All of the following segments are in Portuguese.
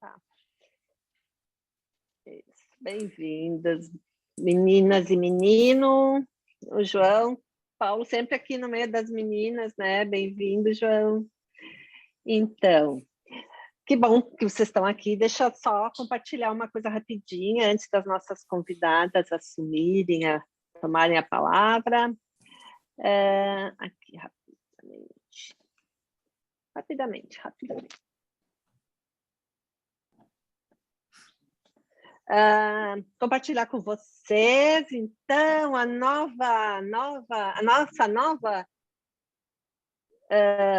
Tá. Bem-vindas, meninas e menino. O João, Paulo sempre aqui no meio das meninas, né? Bem-vindo, João. Então, que bom que vocês estão aqui. Deixa eu só compartilhar uma coisa rapidinha antes das nossas convidadas assumirem, tomarem a palavra. Aqui, rapidamente. Compartilhar com vocês, então, a nossa nova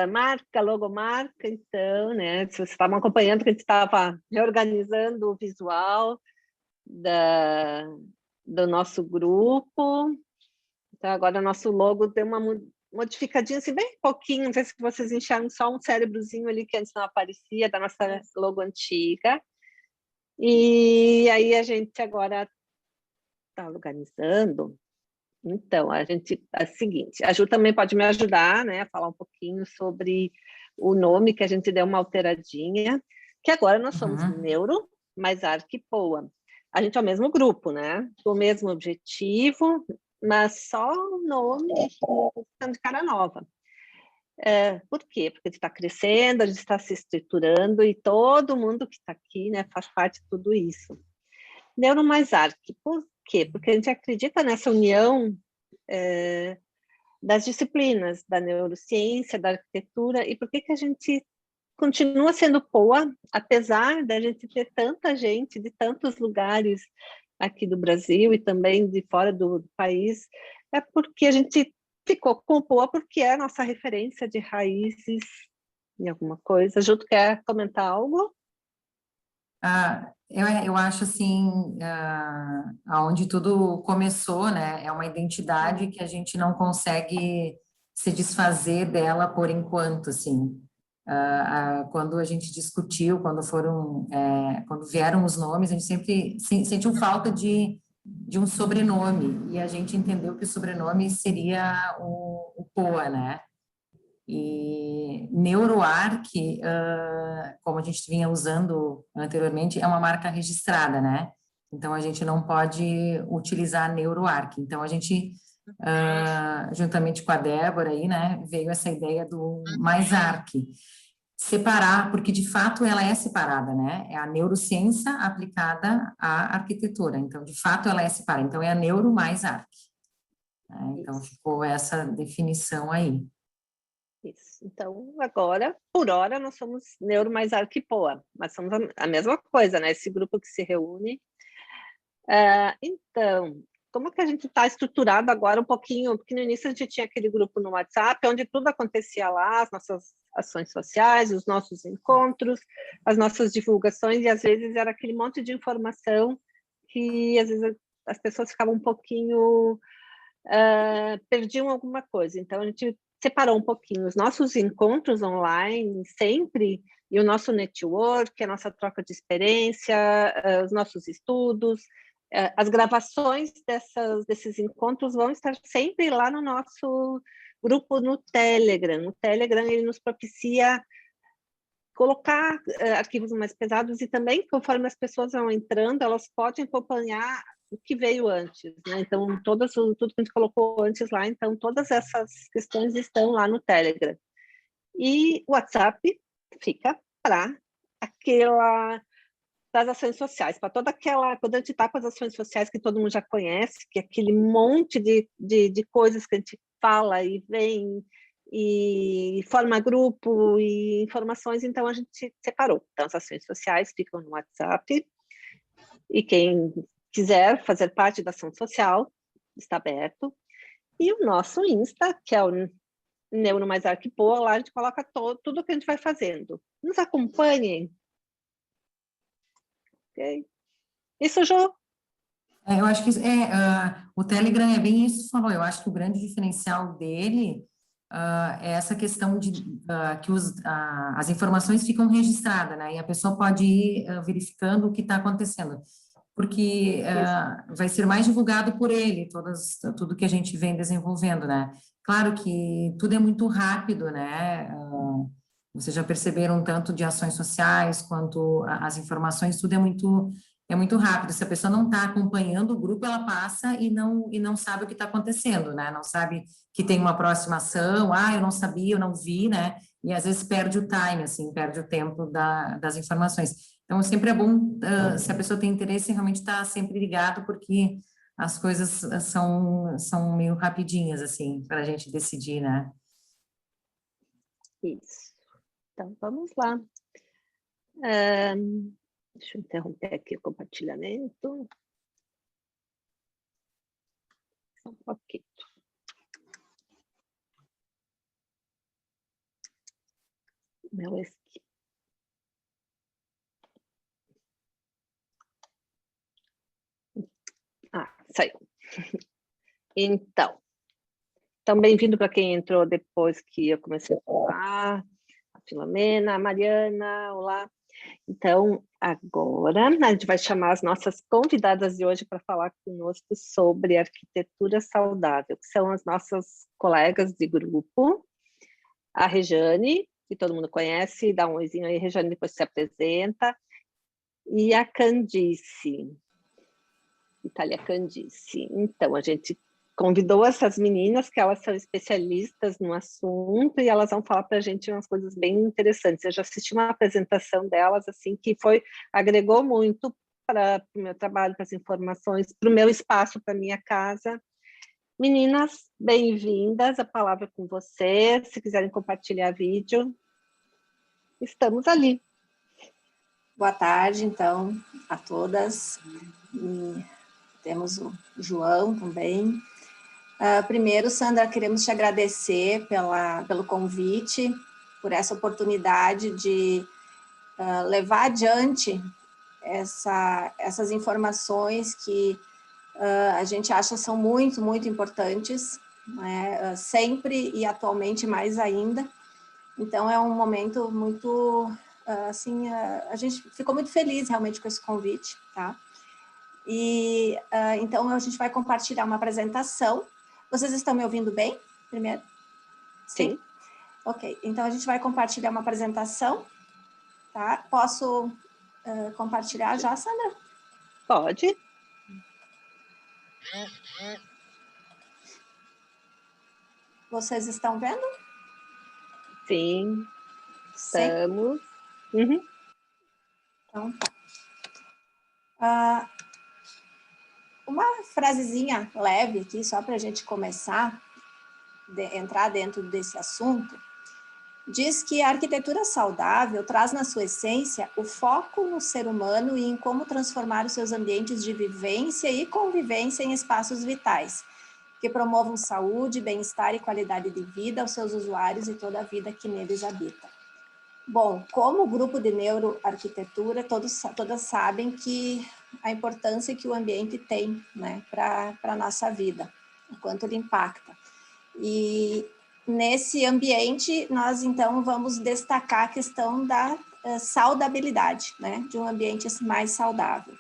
marca, logomarca, então, né? Se vocês estavam acompanhando que a gente estava reorganizando o visual do nosso grupo. Então, agora o nosso logo deu uma modificadinha, assim, bem pouquinho, não sei se vocês enxergam só um cérebrozinho ali que antes não aparecia, da nossa logo antiga. E aí a gente agora está organizando. Então, é o seguinte, a Ju também pode me ajudar, né, a falar um pouquinho sobre o nome, que a gente deu uma alteradinha, que agora nós somos Neuro mais Arc e Poa. A gente é o mesmo grupo, né, o mesmo objetivo, mas só o nome ficando de cara nova. Por quê? Porque a gente está crescendo, a gente está se estruturando e todo mundo que está aqui, né, faz parte de tudo isso. Neuro mais Arc, por quê? Porque a gente acredita nessa união das disciplinas, da neurociência, da arquitetura, e por que a gente continua sendo POA, apesar da gente ter tanta gente de tantos lugares aqui do Brasil e também de fora do país, é porque a gente ficou com o POA porque é a nossa referência de raízes em alguma coisa. Ju, tu quer comentar algo? Eu acho assim, aonde tudo começou, né? É uma identidade que a gente não consegue se desfazer dela por enquanto, assim. Quando a gente discutiu, quando vieram os nomes, a gente sempre sentiu falta de um sobrenome, e a gente entendeu que o sobrenome seria o Poa, né? E NeuroArc, como a gente vinha usando anteriormente, é uma marca registrada, né? Então, a gente não pode utilizar NeuroArc. Então, a gente, juntamente com a Débora aí, né, veio essa ideia do mais Arc. Separar, porque de fato ela é separada, né? É a neurociência aplicada à arquitetura. Então, de fato, ela é separada. Então, é a Neuro mais Arc. Então, ficou essa definição aí. Isso. Então, agora, por hora, nós somos Neuro mais Arc e Poa, mas somos a mesma coisa, né? Esse grupo que se reúne. Então, como que a gente está estruturado agora um pouquinho? Porque no início a gente tinha aquele grupo no WhatsApp, onde tudo acontecia lá, as nossas ações sociais, os nossos encontros, as nossas divulgações, e às vezes era aquele monte de informação que às vezes as pessoas ficavam um pouquinho... perdiam alguma coisa. Então, a gente separou um pouquinho os nossos encontros online, sempre, e o nosso network, a nossa troca de experiência, os nossos estudos, as gravações desses encontros vão estar sempre lá no nosso grupo no Telegram. No Telegram, ele nos propicia colocar arquivos mais pesados e também, conforme as pessoas vão entrando, elas podem acompanhar o que veio antes, né? Então, tudo que a gente colocou antes lá, então, todas essas questões estão lá no Telegram. E o WhatsApp fica para das ações sociais, para toda aquela, quando a gente está com as ações sociais que todo mundo já conhece, que é aquele monte de coisas que a gente fala e vem e forma grupo e informações, então a gente separou. Então, as ações sociais ficam no WhatsApp e quem quiser fazer parte da ação social está aberto. E o nosso Insta, que é o Neuro mais Arc e Poa, lá a gente coloca tudo que a gente vai fazendo. Nos acompanhem. Ok? Isso, Ju? Eu acho que o Telegram é bem isso que você falou. Eu acho que o grande diferencial dele é essa questão de que as informações ficam registradas, né? E a pessoa pode ir verificando o que está acontecendo, porque vai ser mais divulgado por ele, tudo que a gente vem desenvolvendo, né? Claro que tudo é muito rápido, né? Vocês já perceberam tanto de ações sociais quanto as informações, tudo é muito rápido. Se a pessoa não está acompanhando o grupo, ela passa e não sabe o que está acontecendo, né? Não sabe que tem uma próxima ação, eu não sabia, eu não vi, né? E às vezes perde o time, assim, perde o tempo das informações. Então, sempre é bom, se a pessoa tem interesse, realmente estar sempre ligado, porque as coisas são meio rapidinhas, assim, para a gente decidir, né? Isso. Então, vamos lá. Deixa eu interromper aqui o compartilhamento. Ok. Meu esqui. Saiu. Então, bem-vindo para quem entrou depois que eu comecei a falar. A Filomena, a Mariana, olá. Então, agora a gente vai chamar as nossas convidadas de hoje para falar conosco sobre arquitetura saudável, que são as nossas colegas de grupo, a Rejane, que todo mundo conhece, dá um oizinho aí, Rejane, depois se apresenta, e a Candice, Itália Candice. Então, a gente convidou essas meninas, que elas são especialistas no assunto, e elas vão falar para a gente umas coisas bem interessantes. Eu já assisti uma apresentação delas, assim, que agregou muito para o meu trabalho, para as informações, para o meu espaço, para a minha casa. Meninas, bem-vindas, a palavra é com vocês. Se quiserem compartilhar vídeo, estamos ali. Boa tarde, então, a todas. E temos o João também. Primeiro, Sandra, queremos te agradecer pelo convite, por essa oportunidade de levar adiante essas informações que a gente acha são muito, muito importantes, né? Sempre e atualmente mais ainda. Então, é um momento muito, assim, a gente ficou muito feliz realmente com esse convite, tá? E, então, a gente vai compartilhar uma apresentação. Vocês estão me ouvindo bem, primeiro? Sim. Ok, então a gente vai compartilhar uma apresentação, tá? Posso compartilhar já, Sandra? Pode. Vocês estão vendo? Sim, Sim. estamos. Uhum. Então, tá. Uma frasezinha leve aqui, só para a gente começar, entrar dentro desse assunto, diz que a arquitetura saudável traz na sua essência o foco no ser humano e em como transformar os seus ambientes de vivência e convivência em espaços vitais, que promovam saúde, bem-estar e qualidade de vida aos seus usuários e toda a vida que neles habita. Bom, como grupo de neuroarquitetura, todas sabem que a importância que o ambiente tem, né, para a nossa vida, o quanto ele impacta. E nesse ambiente, nós então vamos destacar a questão da saudabilidade, né, de um ambiente mais saudável.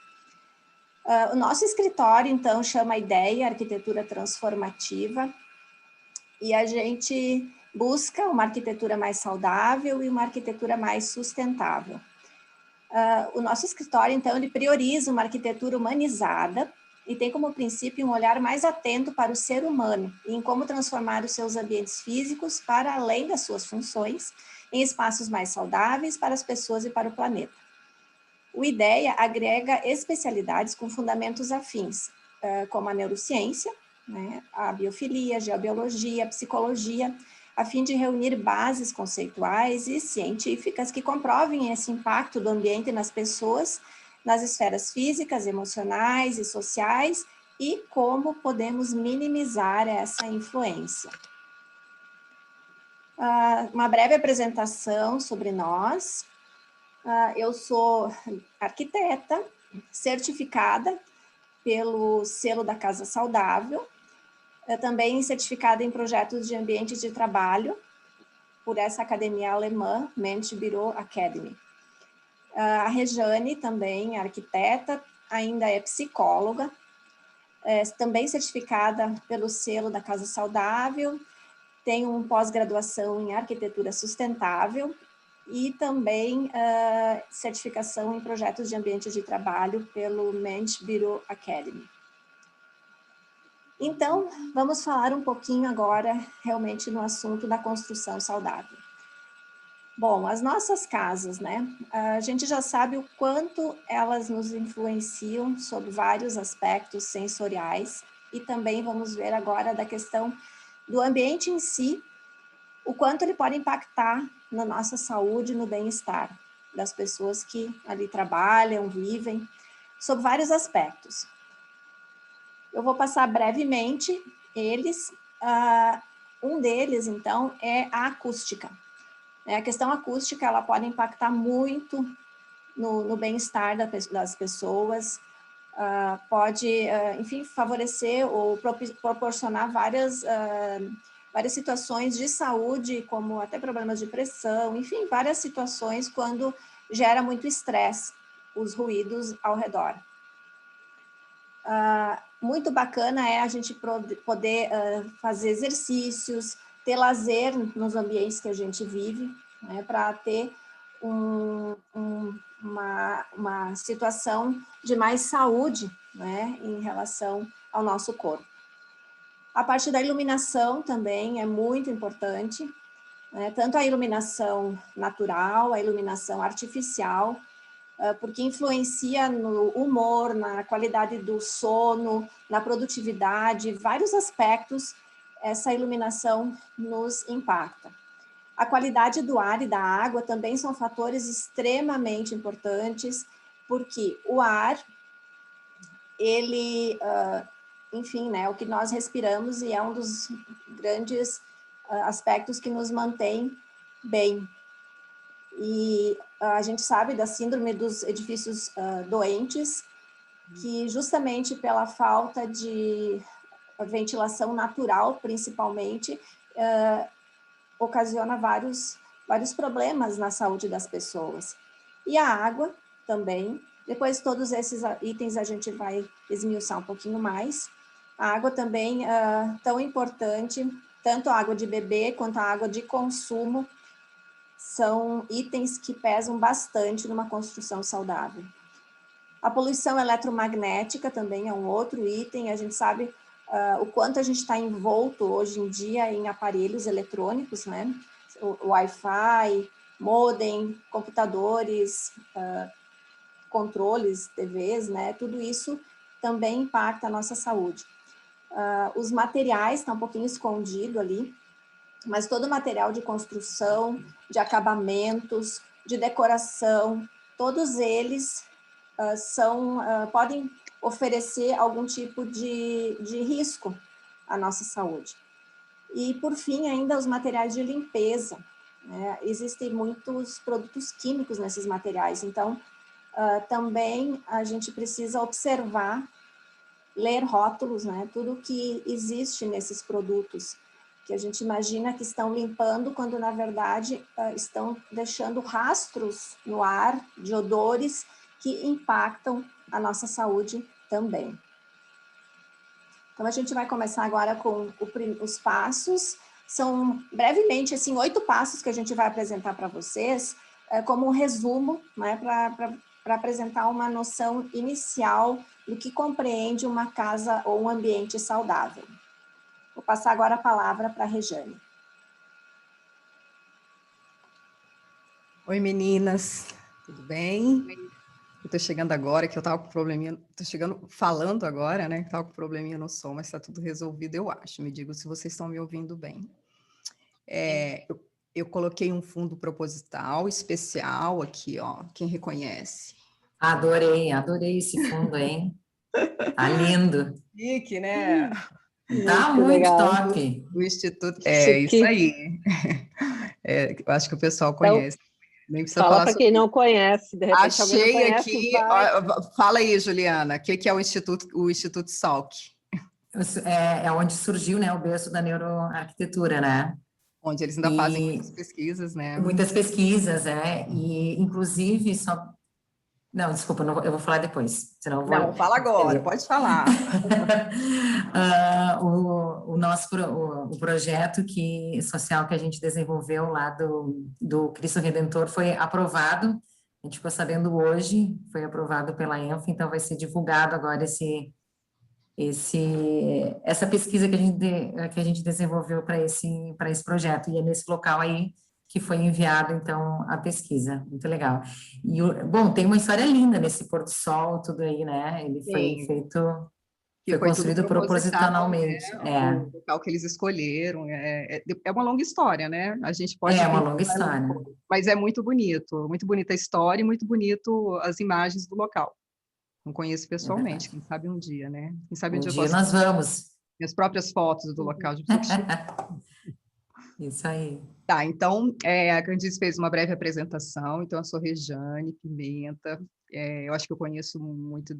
O nosso escritório, então, chama a ideia Arquitetura Transformativa, e a gente busca uma arquitetura mais saudável e uma arquitetura mais sustentável. O nosso escritório, então, ele prioriza uma arquitetura humanizada e tem como princípio um olhar mais atento para o ser humano e em como transformar os seus ambientes físicos para além das suas funções em espaços mais saudáveis para as pessoas e para o planeta. O IDEA agrega especialidades com fundamentos afins, como a neurociência, né, a biofilia, a geobiologia, a psicologia, a fim de reunir bases conceituais e científicas que comprovem esse impacto do ambiente nas pessoas, nas esferas físicas, emocionais e sociais, e como podemos minimizar essa influência. Uma breve apresentação sobre nós. Eu sou arquiteta, certificada pelo selo da Casa Saudável, também certificada em projetos de ambientes de trabalho por essa academia alemã, Mensch Büro Academy. A Rejane também é arquiteta, ainda é psicóloga, também certificada pelo selo da Casa Saudável, tem uma pós-graduação em arquitetura sustentável e também certificação em projetos de ambiente de trabalho pelo Mensch Bureau Academy. Então, vamos falar um pouquinho agora realmente no assunto da construção saudável. Bom, as nossas casas, né? A gente já sabe o quanto elas nos influenciam sobre vários aspectos sensoriais e também vamos ver agora da questão do ambiente em si, o quanto ele pode impactar na nossa saúde e no bem-estar das pessoas que ali trabalham, vivem, sob vários aspectos. Eu vou passar brevemente eles. Um deles, então, é a acústica. A questão acústica, ela pode impactar muito no bem-estar das pessoas, pode, enfim, favorecer ou proporcionar várias situações de saúde, como até problemas de pressão, enfim, várias situações quando gera muito estresse, os ruídos ao redor. Muito bacana é a gente poder fazer exercícios, ter lazer nos ambientes que a gente vive, né, para ter uma situação de mais saúde, né, em relação ao nosso corpo. A parte da iluminação também é muito importante, né, tanto a iluminação natural, a iluminação artificial, porque influencia no humor, na qualidade do sono, na produtividade, vários aspectos essa iluminação nos impacta. A qualidade do ar e da água também são fatores extremamente importantes, porque o ar, ele, enfim, né, é o que nós respiramos e é um dos grandes aspectos que nos mantém bem. E a gente sabe da síndrome dos edifícios doentes, que justamente pela falta de ventilação natural, principalmente, ocasiona vários problemas na saúde das pessoas. E a água também. Depois, todos esses itens a gente vai esmiuçar um pouquinho mais. A água também tão importante, tanto a água de beber quanto a água de consumo, são itens que pesam bastante numa construção saudável. A poluição eletromagnética também é um outro item. A gente sabe o quanto a gente está envolto hoje em dia em aparelhos eletrônicos, né? O Wi-Fi, modem, computadores, controles, TVs, né? Tudo isso também impacta a nossa saúde. Os materiais estão um pouquinho escondido ali, mas todo o material de construção, de acabamentos, de decoração, todos eles podem oferecer algum tipo de risco à nossa saúde. E, por fim, ainda os materiais de limpeza, né? Existem muitos produtos químicos nesses materiais, então também a gente precisa observar, ler rótulos, né? Tudo que existe nesses produtos, que a gente imagina que estão limpando, quando na verdade estão deixando rastros no ar de odores que impactam a nossa saúde também. Então a gente vai começar agora com os passos. São brevemente assim 8 passos que a gente vai apresentar para vocês, como um resumo, né, para apresentar uma noção inicial do que compreende uma casa ou um ambiente saudável. Vou passar agora a palavra para a Rejane. Oi, meninas, tudo bem? Eu estou chegando agora, que eu estava com probleminha, estou chegando falando agora, né, que estava com probleminha no som, mas está tudo resolvido, eu acho. Me digam se vocês estão me ouvindo bem. Eu coloquei um fundo proposital especial aqui, ó, quem reconhece? Adorei esse fundo, hein? Tá lindo. Chique, né? Tá muito legal. top. O Instituto, Chique. isso aí. Eu acho que o pessoal conhece. Nem precisa Fala falar para quem não conhece, de repente alguém não Achei conhece, aqui, vai. fala aí, Juliana, o que é o Instituto Salk? É onde surgiu, né, o berço da neuroarquitetura, né? Onde eles ainda fazem muitas pesquisas, né? Muitas pesquisas, e inclusive, só Não, desculpa, eu vou falar depois, senão eu vou... Não, fala agora, pode falar. O nosso o projeto social que a gente desenvolveu lá do Cristo Redentor foi aprovado, a gente ficou sabendo hoje, foi aprovado pela ENF, então vai ser divulgado agora essa pesquisa que a gente desenvolveu para esse projeto, e é nesse local aí que foi enviado, então, a pesquisa. Muito legal. E, bom, tem uma história linda nesse pôr do sol, tudo aí, né? Ele foi Sim, feito, que foi foi tudo construído proposital, né? propositalmente. O local que eles escolheram. É uma longa história, né? A gente pode É uma pensar, longa história. mas é muito bonita a história e muito bonito as imagens do local. Não conheço É verdade. pessoalmente, quem sabe um dia, né? Quem sabe um Um dia eu dia posso nós vamos. minhas próprias fotos do local de Isso aí. Tá, então, a Candice fez uma breve apresentação, então eu sou Rejane Pimenta, eu acho que eu conheço muito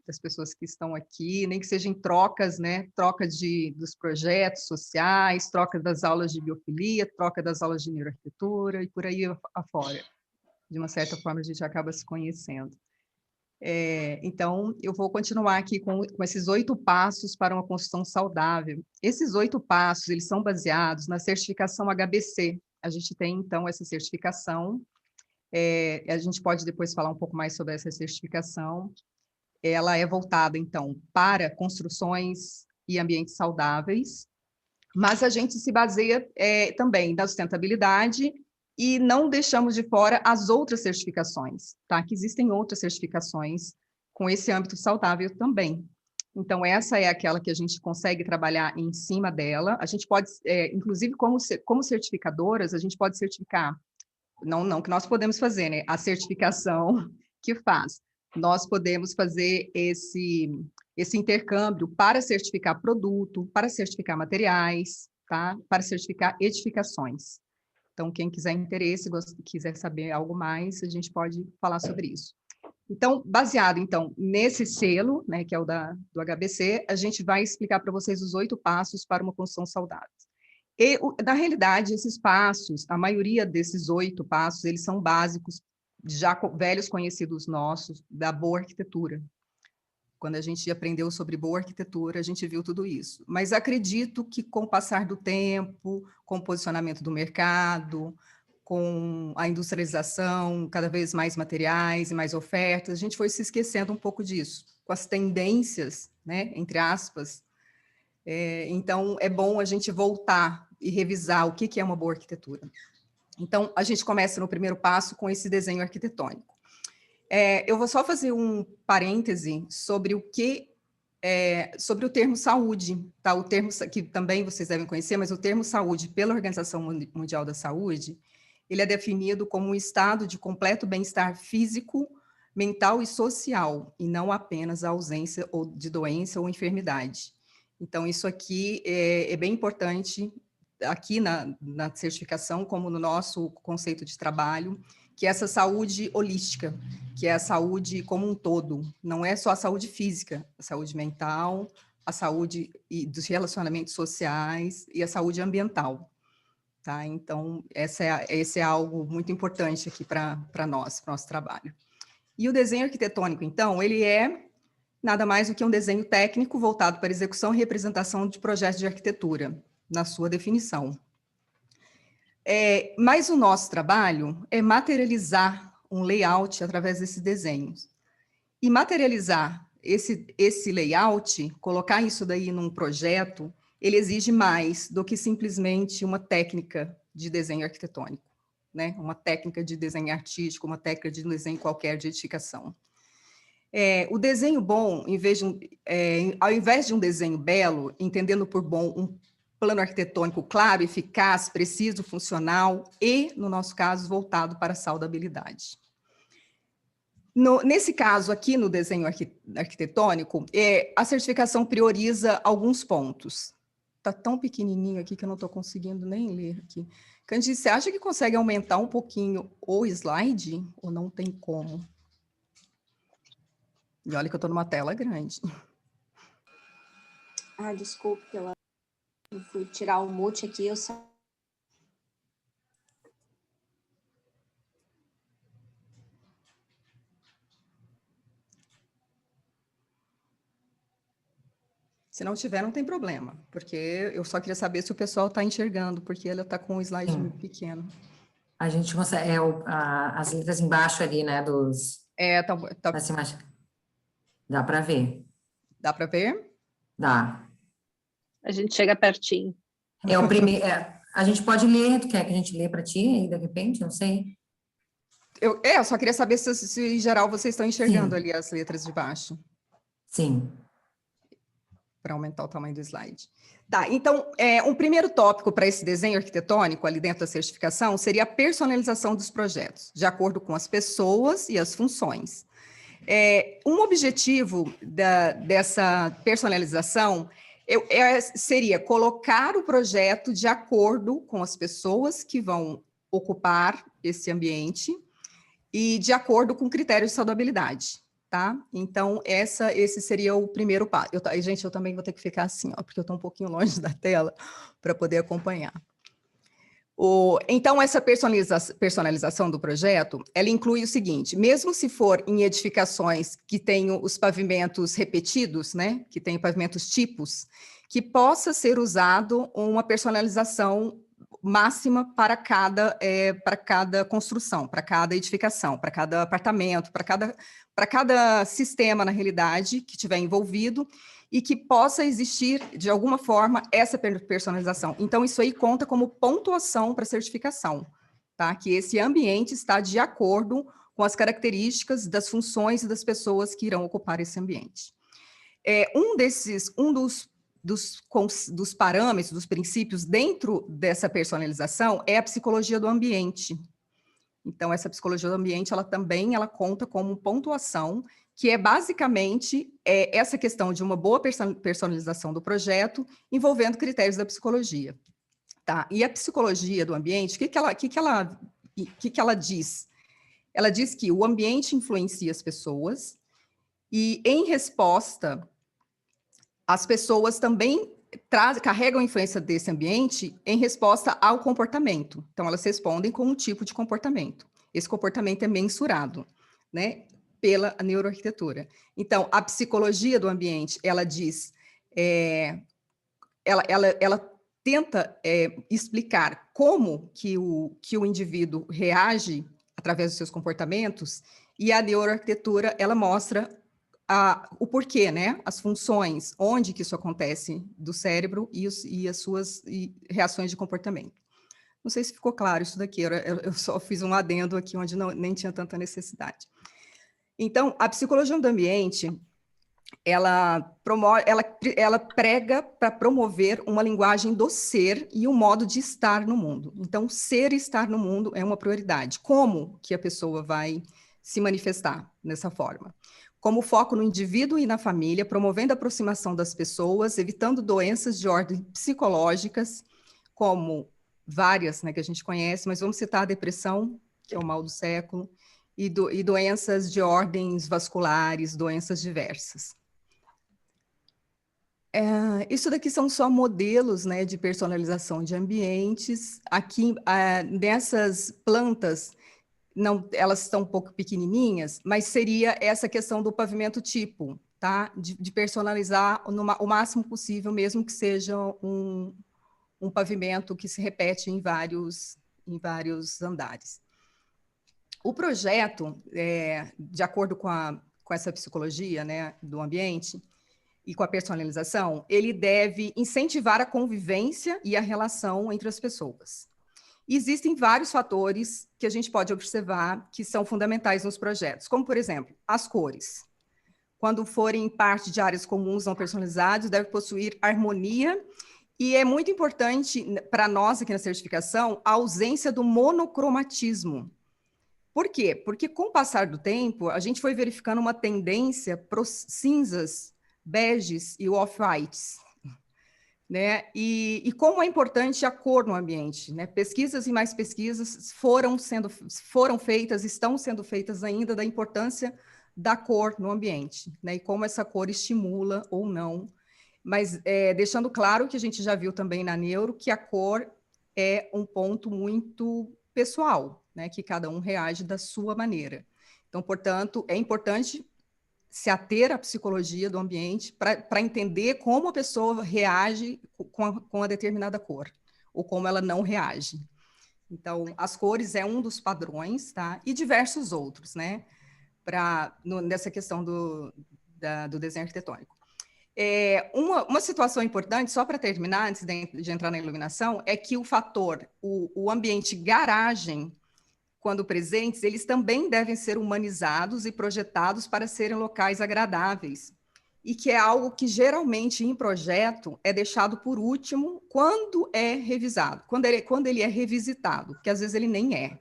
das pessoas que estão aqui, nem que seja em trocas, né, troca dos projetos sociais, troca das aulas de biofilia, troca das aulas de neuroarquitetura e por aí afora. De uma certa forma, a gente acaba se conhecendo. Então, eu vou continuar aqui com esses 8 passos para uma construção saudável. Esses 8 passos, eles são baseados na certificação HBC. A gente tem, então, essa certificação. A gente pode depois falar um pouco mais sobre essa certificação. Ela é voltada, então, para construções e ambientes saudáveis, mas a gente se baseia também na sustentabilidade e não deixamos de fora as outras certificações, tá? Que existem outras certificações com esse âmbito saudável também. Então, essa é aquela que a gente consegue trabalhar em cima dela. A gente pode, inclusive, como certificadoras, a gente pode certificar, não que nós podemos fazer, né? A certificação que faz. Nós podemos fazer esse intercâmbio para certificar produto, para certificar materiais, tá? Para certificar edificações. Então, quem quiser interesse, quiser saber algo mais, a gente pode falar sobre isso. Então, baseado, então, nesse selo, né, que é o do HBC, a gente vai explicar para vocês os 8 passos para uma construção saudável. E, na realidade, esses passos, a maioria desses 8 passos, eles são básicos, já velhos conhecidos nossos, da boa arquitetura. Quando a gente aprendeu sobre boa arquitetura, a gente viu tudo isso. Mas acredito que, com o passar do tempo, com o posicionamento do mercado, com a industrialização, cada vez mais materiais e mais ofertas, a gente foi se esquecendo um pouco disso, com as tendências, né, entre aspas. Então, é bom a gente voltar e revisar o que é uma boa arquitetura. Então, a gente começa no primeiro passo com esse desenho arquitetônico. Eu vou só fazer um parêntese sobre sobre o termo saúde, tá? O termo que também vocês devem conhecer, mas o termo saúde, pela Organização Mundial da Saúde, ele é definido como um estado de completo bem-estar físico, mental e social, e não apenas a ausência de doença ou enfermidade. Então, isso aqui é bem importante, aqui na certificação, como no nosso conceito de trabalho, que é essa saúde holística, que é a saúde como um todo, não é só a saúde física, a saúde mental, a saúde dos relacionamentos sociais e a saúde ambiental. Tá? Então, esse é algo muito importante aqui para nós, para o nosso trabalho. E o desenho arquitetônico, então, ele é nada mais do que um desenho técnico voltado para execução e representação de projetos de arquitetura, na sua definição. Mas o nosso trabalho é materializar um layout através desses desenhos. E materializar esse layout, colocar isso daí num projeto, ele exige mais do que simplesmente uma técnica de desenho arquitetônico, né? Uma técnica de desenho artístico, uma técnica de desenho qualquer de edificação. O desenho bom, ao invés de um desenho belo, entendendo por bom um plano arquitetônico claro, eficaz, preciso, funcional e, no nosso caso, voltado para a saudabilidade. Nesse caso aqui, no desenho arquitetônico, a certificação prioriza alguns pontos. Está tão pequenininho aqui que eu não estou conseguindo nem ler aqui. Candice, você acha que consegue aumentar um pouquinho o slide? Ou não tem como? E olha que eu estou numa tela grande. Desculpe, eu fui tirar o mute aqui, eu só... Se não tiver, não tem problema, porque eu só queria saber se o pessoal está enxergando, porque ela está com um slide pequeno. A gente consegue, as letras embaixo ali, né, dessa imagem. Dá para ver. Dá para ver? Dá. A gente chega pertinho. É o primeiro. A gente pode ler, tu quer que a gente lê para ti aí, de repente? Não sei. Eu só queria saber se em geral vocês estão enxergando ali as letras de baixo. Sim. Para aumentar o tamanho do slide. Tá, então, um primeiro tópico para esse desenho arquitetônico ali dentro da certificação seria a personalização dos projetos, de acordo com as pessoas e as funções. Um objetivo dessa personalização seria colocar o projeto de acordo com as pessoas que vão ocupar esse ambiente e de acordo com critérios de saudabilidade, tá? Então, esse seria o primeiro passo. Gente, eu também vou ter que ficar assim, ó, porque eu estou um pouquinho longe da tela para poder acompanhar. Então, essa personalização do projeto, ela inclui o seguinte: mesmo se for em edificações que tenham os pavimentos repetidos, né, que tem pavimentos tipos, que possa ser usado uma personalização máxima para cada construção, para cada edificação, para cada apartamento, para cada sistema, na realidade, que tiver envolvido, e que possa existir, de alguma forma, essa personalização. Então, isso aí conta como pontuação para certificação, tá? Que esse ambiente está de acordo com as características das funções e das pessoas que irão ocupar esse ambiente. Dos parâmetros, dos princípios dentro dessa personalização é a psicologia do ambiente. Então, essa psicologia do ambiente, ela conta como pontuação, que é basicamente essa questão de uma boa personalização do projeto, envolvendo critérios da psicologia. Tá? E a psicologia do ambiente, o que ela diz? Ela diz que o ambiente influencia as pessoas e, em resposta, as pessoas também carregam a influência desse ambiente em resposta ao comportamento. Então, elas respondem com um tipo de comportamento. Esse comportamento é mensurado, né, pela neuroarquitetura. Então, a psicologia do ambiente, ela diz, ela tenta explicar como que o indivíduo reage através dos seus comportamentos, e a neuroarquitetura, ela mostra o porquê, né? As funções, onde que isso acontece do cérebro e as suas reações de comportamento. Não sei se ficou claro isso daqui, eu só fiz um adendo aqui onde nem tinha tanta necessidade. Então, a psicologia do ambiente, ela prega para promover uma linguagem do ser e um modo de estar no mundo. Então, ser e estar no mundo é uma prioridade. Como que a pessoa vai se manifestar nessa forma? Como foco no indivíduo e na família, promovendo a aproximação das pessoas, evitando doenças de ordem psicológicas, como várias, né, que a gente conhece, mas vamos citar a depressão, que é o mal do século, e doenças de ordens vasculares, doenças diversas. Isso daqui são só modelos, né, de personalização de ambientes. Aqui, nessas plantas, elas estão um pouco pequenininhas, mas seria essa questão do pavimento tipo, tá? De personalizar o máximo possível, mesmo que seja um pavimento que se repete em vários andares. O projeto, de acordo com essa psicologia, né, do ambiente e com a personalização, ele deve incentivar a convivência e a relação entre as pessoas. Existem vários fatores que a gente pode observar que são fundamentais nos projetos, como, por exemplo, as cores. Quando forem parte de áreas comuns não personalizadas, deve possuir harmonia, e é muito importante para nós aqui na certificação a ausência do monocromatismo. Por quê? Porque com o passar do tempo, a gente foi verificando uma tendência para os cinzas, beges e off-whites, né? E como é importante a cor no ambiente, né? Pesquisas e mais pesquisas foram feitas, estão sendo feitas ainda, da importância da cor no ambiente, né? E como essa cor estimula ou não. Mas deixando claro que a gente já viu também na neuro que a cor é um ponto muito pessoal, né? Que cada um reage da sua maneira. Então, portanto, é importante se ater à psicologia do ambiente para entender como a pessoa reage com a determinada cor, ou como ela não reage. Então, as cores é um dos padrões, tá? E diversos outros, né? Nessa questão do desenho arquitetônico. Uma situação importante, só para terminar, antes de entrar na iluminação, é que o ambiente garagem, quando presentes, eles também devem ser humanizados e projetados para serem locais agradáveis, e que é algo que geralmente em projeto é deixado por último quando é revisado, quando ele é revisitado, porque às vezes ele nem é,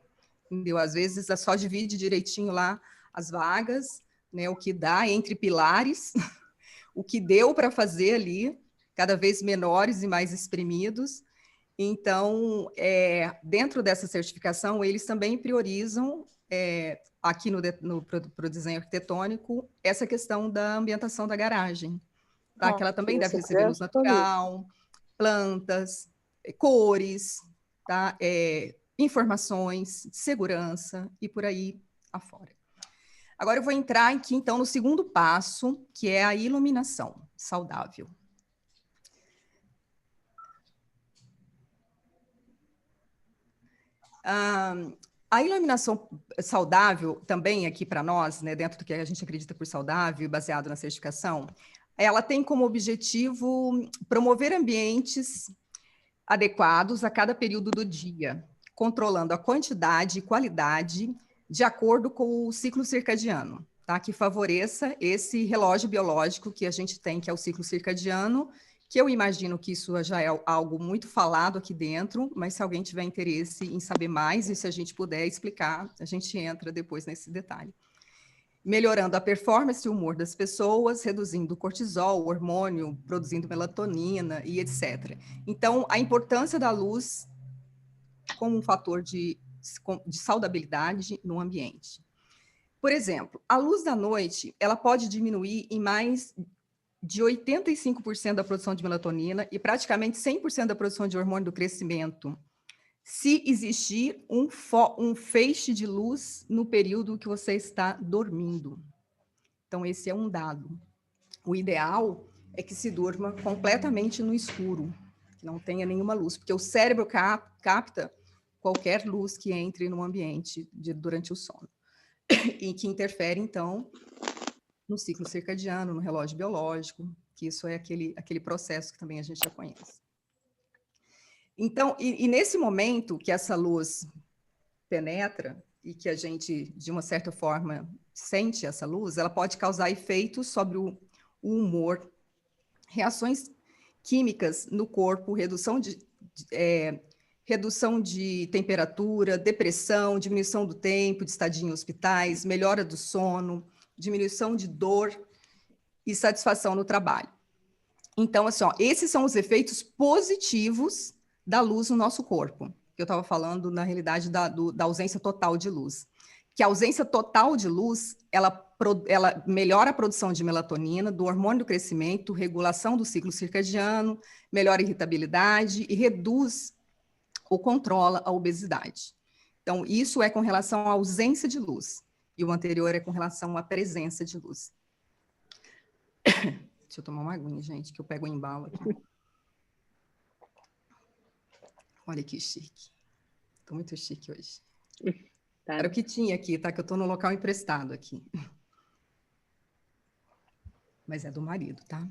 entendeu? Às vezes só divide direitinho lá as vagas, né, o que dá entre pilares, o que deu para fazer ali, cada vez menores e mais espremidos. Então, dentro dessa certificação, eles também priorizam, aqui pro desenho arquitetônico, essa questão da ambientação da garagem, tá? Que ela também deve receber luz natural, plantas, cores, tá? Informações, segurança e por aí afora. Agora eu vou entrar aqui, então, no segundo passo, que é a iluminação saudável. A iluminação saudável, também aqui para nós, né, dentro do que a gente acredita por saudável, baseado na certificação, ela tem como objetivo promover ambientes adequados a cada período do dia, controlando a quantidade e qualidade de acordo com o ciclo circadiano, tá? Que favoreça esse relógio biológico que a gente tem, que é o ciclo circadiano, que eu imagino que isso já é algo muito falado aqui dentro, mas se alguém tiver interesse em saber mais, e se a gente puder explicar, a gente entra depois nesse detalhe. Melhorando a performance e o humor das pessoas, reduzindo o cortisol, o hormônio, produzindo melatonina e etc. Então, a importância da luz como um fator de saudabilidade no ambiente. Por exemplo, a luz da noite, ela pode diminuir em mais de 85% da produção de melatonina e praticamente 100% da produção de hormônio do crescimento, se existir um feixe de luz no período que você está dormindo. Então, esse é um dado. O ideal é que se durma completamente no escuro, que não tenha nenhuma luz, porque o cérebro capta qualquer luz que entre no ambiente durante o sono, e que interfere, então, no ciclo circadiano, no relógio biológico, que isso é aquele processo que também a gente já conhece. Então, e nesse momento que essa luz penetra e que a gente, de uma certa forma, sente essa luz, ela pode causar efeitos sobre o humor, reações químicas no corpo, redução de temperatura, depressão, diminuição do tempo de estadia em hospitais, melhora do sono, diminuição de dor e satisfação no trabalho. Então, assim, esses são os efeitos positivos da luz no nosso corpo. Eu estava falando, na realidade, da ausência total de luz. Que a ausência total de luz, ela melhora a produção de melatonina, do hormônio do crescimento, regulação do ciclo circadiano, melhora a irritabilidade e reduz ou controla a obesidade. Então, isso é com relação à ausência de luz. E o anterior é com relação à presença de luz. Deixa eu tomar uma aguinha, gente, que eu pego o embalo aqui. Olha que chique. Estou muito chique hoje. Tá. Era o que tinha aqui, tá? Que eu estou no local emprestado aqui. Mas é do marido, tá?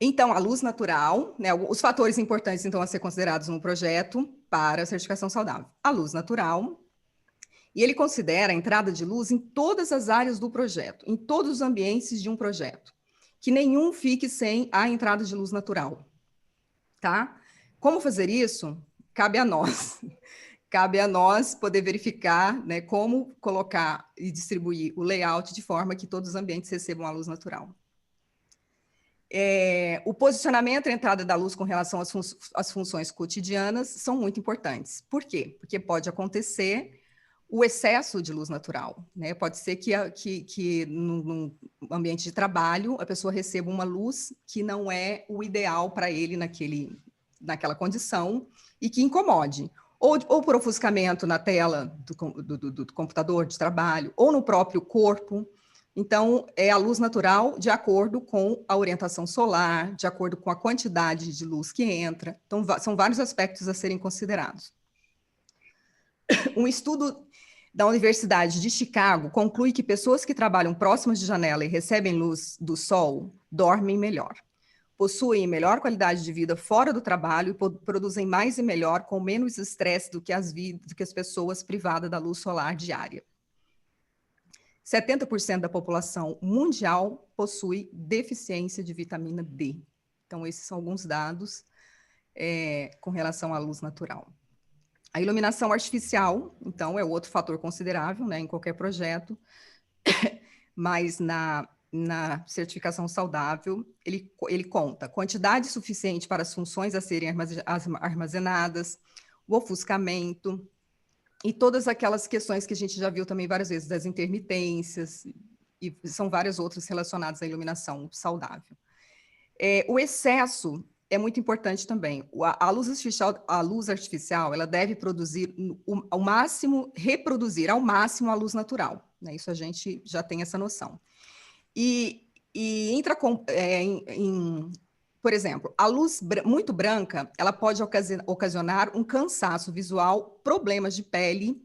Então, a luz natural, né? Os fatores importantes, então, a ser considerados no projeto para a certificação saudável. A luz natural, e ele considera a entrada de luz em todas as áreas do projeto, em todos os ambientes de um projeto, que nenhum fique sem a entrada de luz natural, tá? Como fazer isso? Cabe a nós. Cabe a nós poder verificar, né, como colocar e distribuir o layout de forma que todos os ambientes recebam a luz natural. O posicionamento e a entrada da luz com relação às funções cotidianas são muito importantes. Por quê? Porque pode acontecer o excesso de luz natural, né? Pode ser que num ambiente de trabalho a pessoa receba uma luz que não é o ideal para ele naquela condição e que incomode. ou por ofuscamento na tela do computador de trabalho, ou no próprio corpo. Então, é a luz natural de acordo com a orientação solar, de acordo com a quantidade de luz que entra. Então, são vários aspectos a serem considerados. Um estudo da Universidade de Chicago conclui que pessoas que trabalham próximas de janela e recebem luz do sol dormem melhor, possuem melhor qualidade de vida fora do trabalho e produzem mais e melhor com menos estresse do que as pessoas privadas da luz solar diária. 70% da população mundial possui deficiência de vitamina D. Então, esses são alguns dados com relação à luz natural. A iluminação artificial, então, é outro fator considerável, né, em qualquer projeto, mas na certificação saudável, ele conta quantidade suficiente para as funções a serem armazenadas, o ofuscamento, e todas aquelas questões que a gente já viu também várias vezes, das intermitências, e são várias outras relacionadas à iluminação saudável. O excesso é muito importante também. A luz artificial, ela deve produzir ao máximo, reproduzir ao máximo a luz natural, né? Isso a gente já tem essa noção. Por exemplo, a luz muito branca, ela pode ocasionar um cansaço visual, problemas de pele,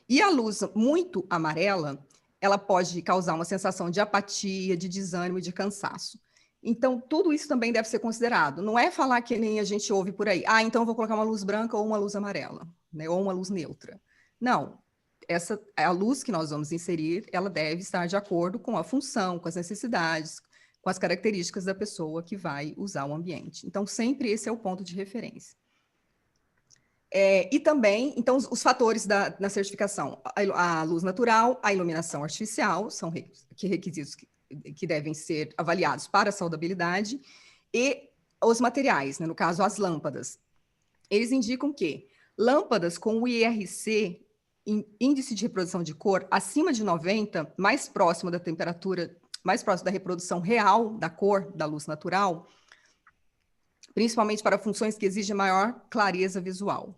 e a luz muito amarela, ela pode causar uma sensação de apatia, de desânimo e de cansaço. Então, tudo isso também deve ser considerado. Não é falar que nem a gente ouve por aí, então eu vou colocar uma luz branca ou uma luz amarela, né, ou uma luz neutra. Não, a luz que nós vamos inserir, ela deve estar de acordo com a função, com as necessidades, com as características da pessoa que vai usar o ambiente. Então, sempre esse é o ponto de referência. E também, então, os fatores na certificação, a luz natural, a iluminação artificial, são requisitos que devem ser avaliados para a saudabilidade, e os materiais, né, no caso, as lâmpadas. Eles indicam que lâmpadas com o IRC, índice de reprodução de cor, acima de 90, mais próximo da temperatura, mais próximo da reprodução real da cor da luz natural, principalmente para funções que exigem maior clareza visual.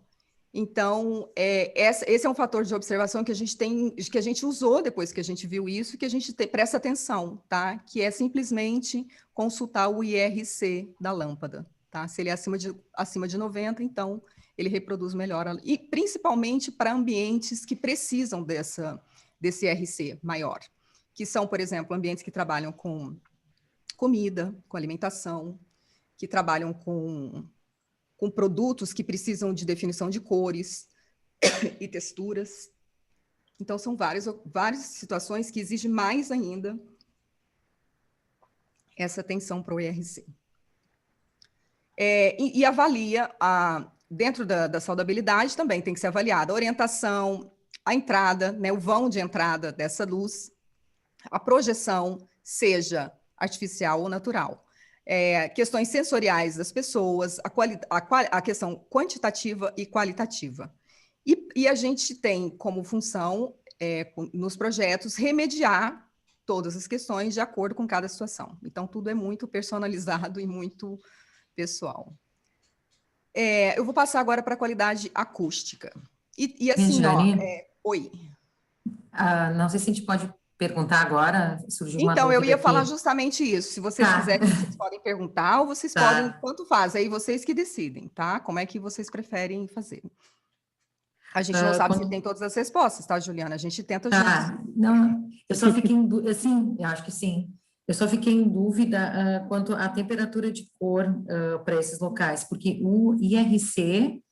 Então, esse é um fator de observação que a gente usou depois que a gente viu isso, que a gente presta atenção, tá? Que é simplesmente consultar o IRC da lâmpada, tá? Se ele é acima de 90, então ele reproduz melhor. E principalmente para ambientes que precisam desse IRC maior, que são, por exemplo, ambientes que trabalham com comida, com alimentação, que trabalham com produtos que precisam de definição de cores e texturas. Então, são várias situações que exigem mais ainda essa atenção para o IRC. E avalia, dentro da saudabilidade, também tem que ser avaliada a orientação, a entrada, né, o vão de entrada dessa luz, a projeção, seja artificial ou natural. Questões sensoriais das pessoas, a questão quantitativa e qualitativa. E a gente tem como função, nos projetos, remediar todas as questões de acordo com cada situação. Então, tudo é muito personalizado e muito pessoal. Eu vou passar agora para a qualidade acústica. E assim, oi. Não sei se a gente pode perguntar agora, surgiu uma Então, eu ia aqui. falar justamente isso. Se vocês quiserem, vocês podem perguntar, ou vocês podem, tanto faz, aí vocês que decidem, tá? Como é que vocês preferem fazer? A gente não sabe se tem todas as respostas, tá, Juliana? A gente tenta juntos. Não, eu só fiquei em dúvida, sim, eu acho que sim. Eu só fiquei em dúvida quanto à temperatura de cor para esses locais, porque o IRC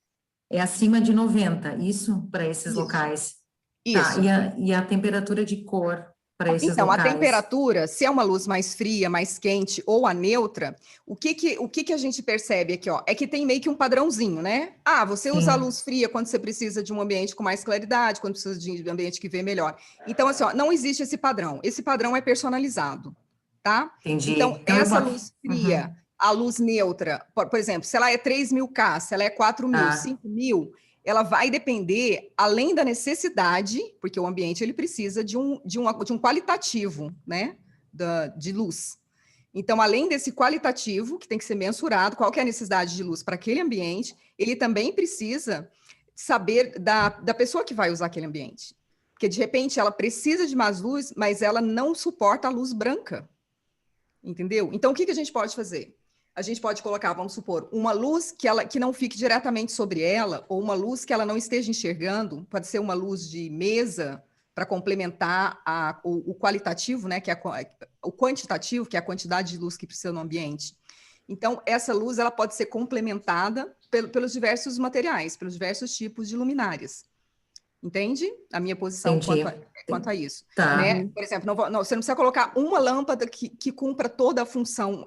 é acima de 90, isso para esses locais. Isso. Tá, e a temperatura de cor para esses então, locais? A temperatura, se é uma luz mais fria, mais quente ou a neutra, o que a gente percebe aqui, ó, é que tem meio que um padrãozinho, né? Você usa a luz fria quando você precisa de um ambiente com mais claridade, quando precisa de um ambiente que vê melhor. Então, assim, ó, não existe esse padrão. Esse padrão é personalizado, tá? Entendi. Então, essa luz fria, a luz neutra, por exemplo, se ela é 3.000 K, se ela é 4.000, 5.000, ela vai depender, além da necessidade, porque o ambiente ele precisa de um qualitativo, né, de luz. Então, além desse qualitativo, que tem que ser mensurado, qual que é a necessidade de luz para aquele ambiente, ele também precisa saber da pessoa que vai usar aquele ambiente. Porque, de repente, ela precisa de mais luz, mas ela não suporta a luz branca. Entendeu? Então, o que a gente pode fazer? A gente pode colocar, vamos supor, uma luz que não fique diretamente sobre ela, ou uma luz que ela não esteja enxergando, pode ser uma luz de mesa, para complementar o qualitativo, né, que é o quantitativo, que é a quantidade de luz que precisa no ambiente. Então, essa luz ela pode ser complementada pelos diversos materiais, pelos diversos tipos de luminárias. Entende? A minha posição quanto a isso. Tá. Né? Por exemplo, você não precisa colocar uma lâmpada que cumpra toda a função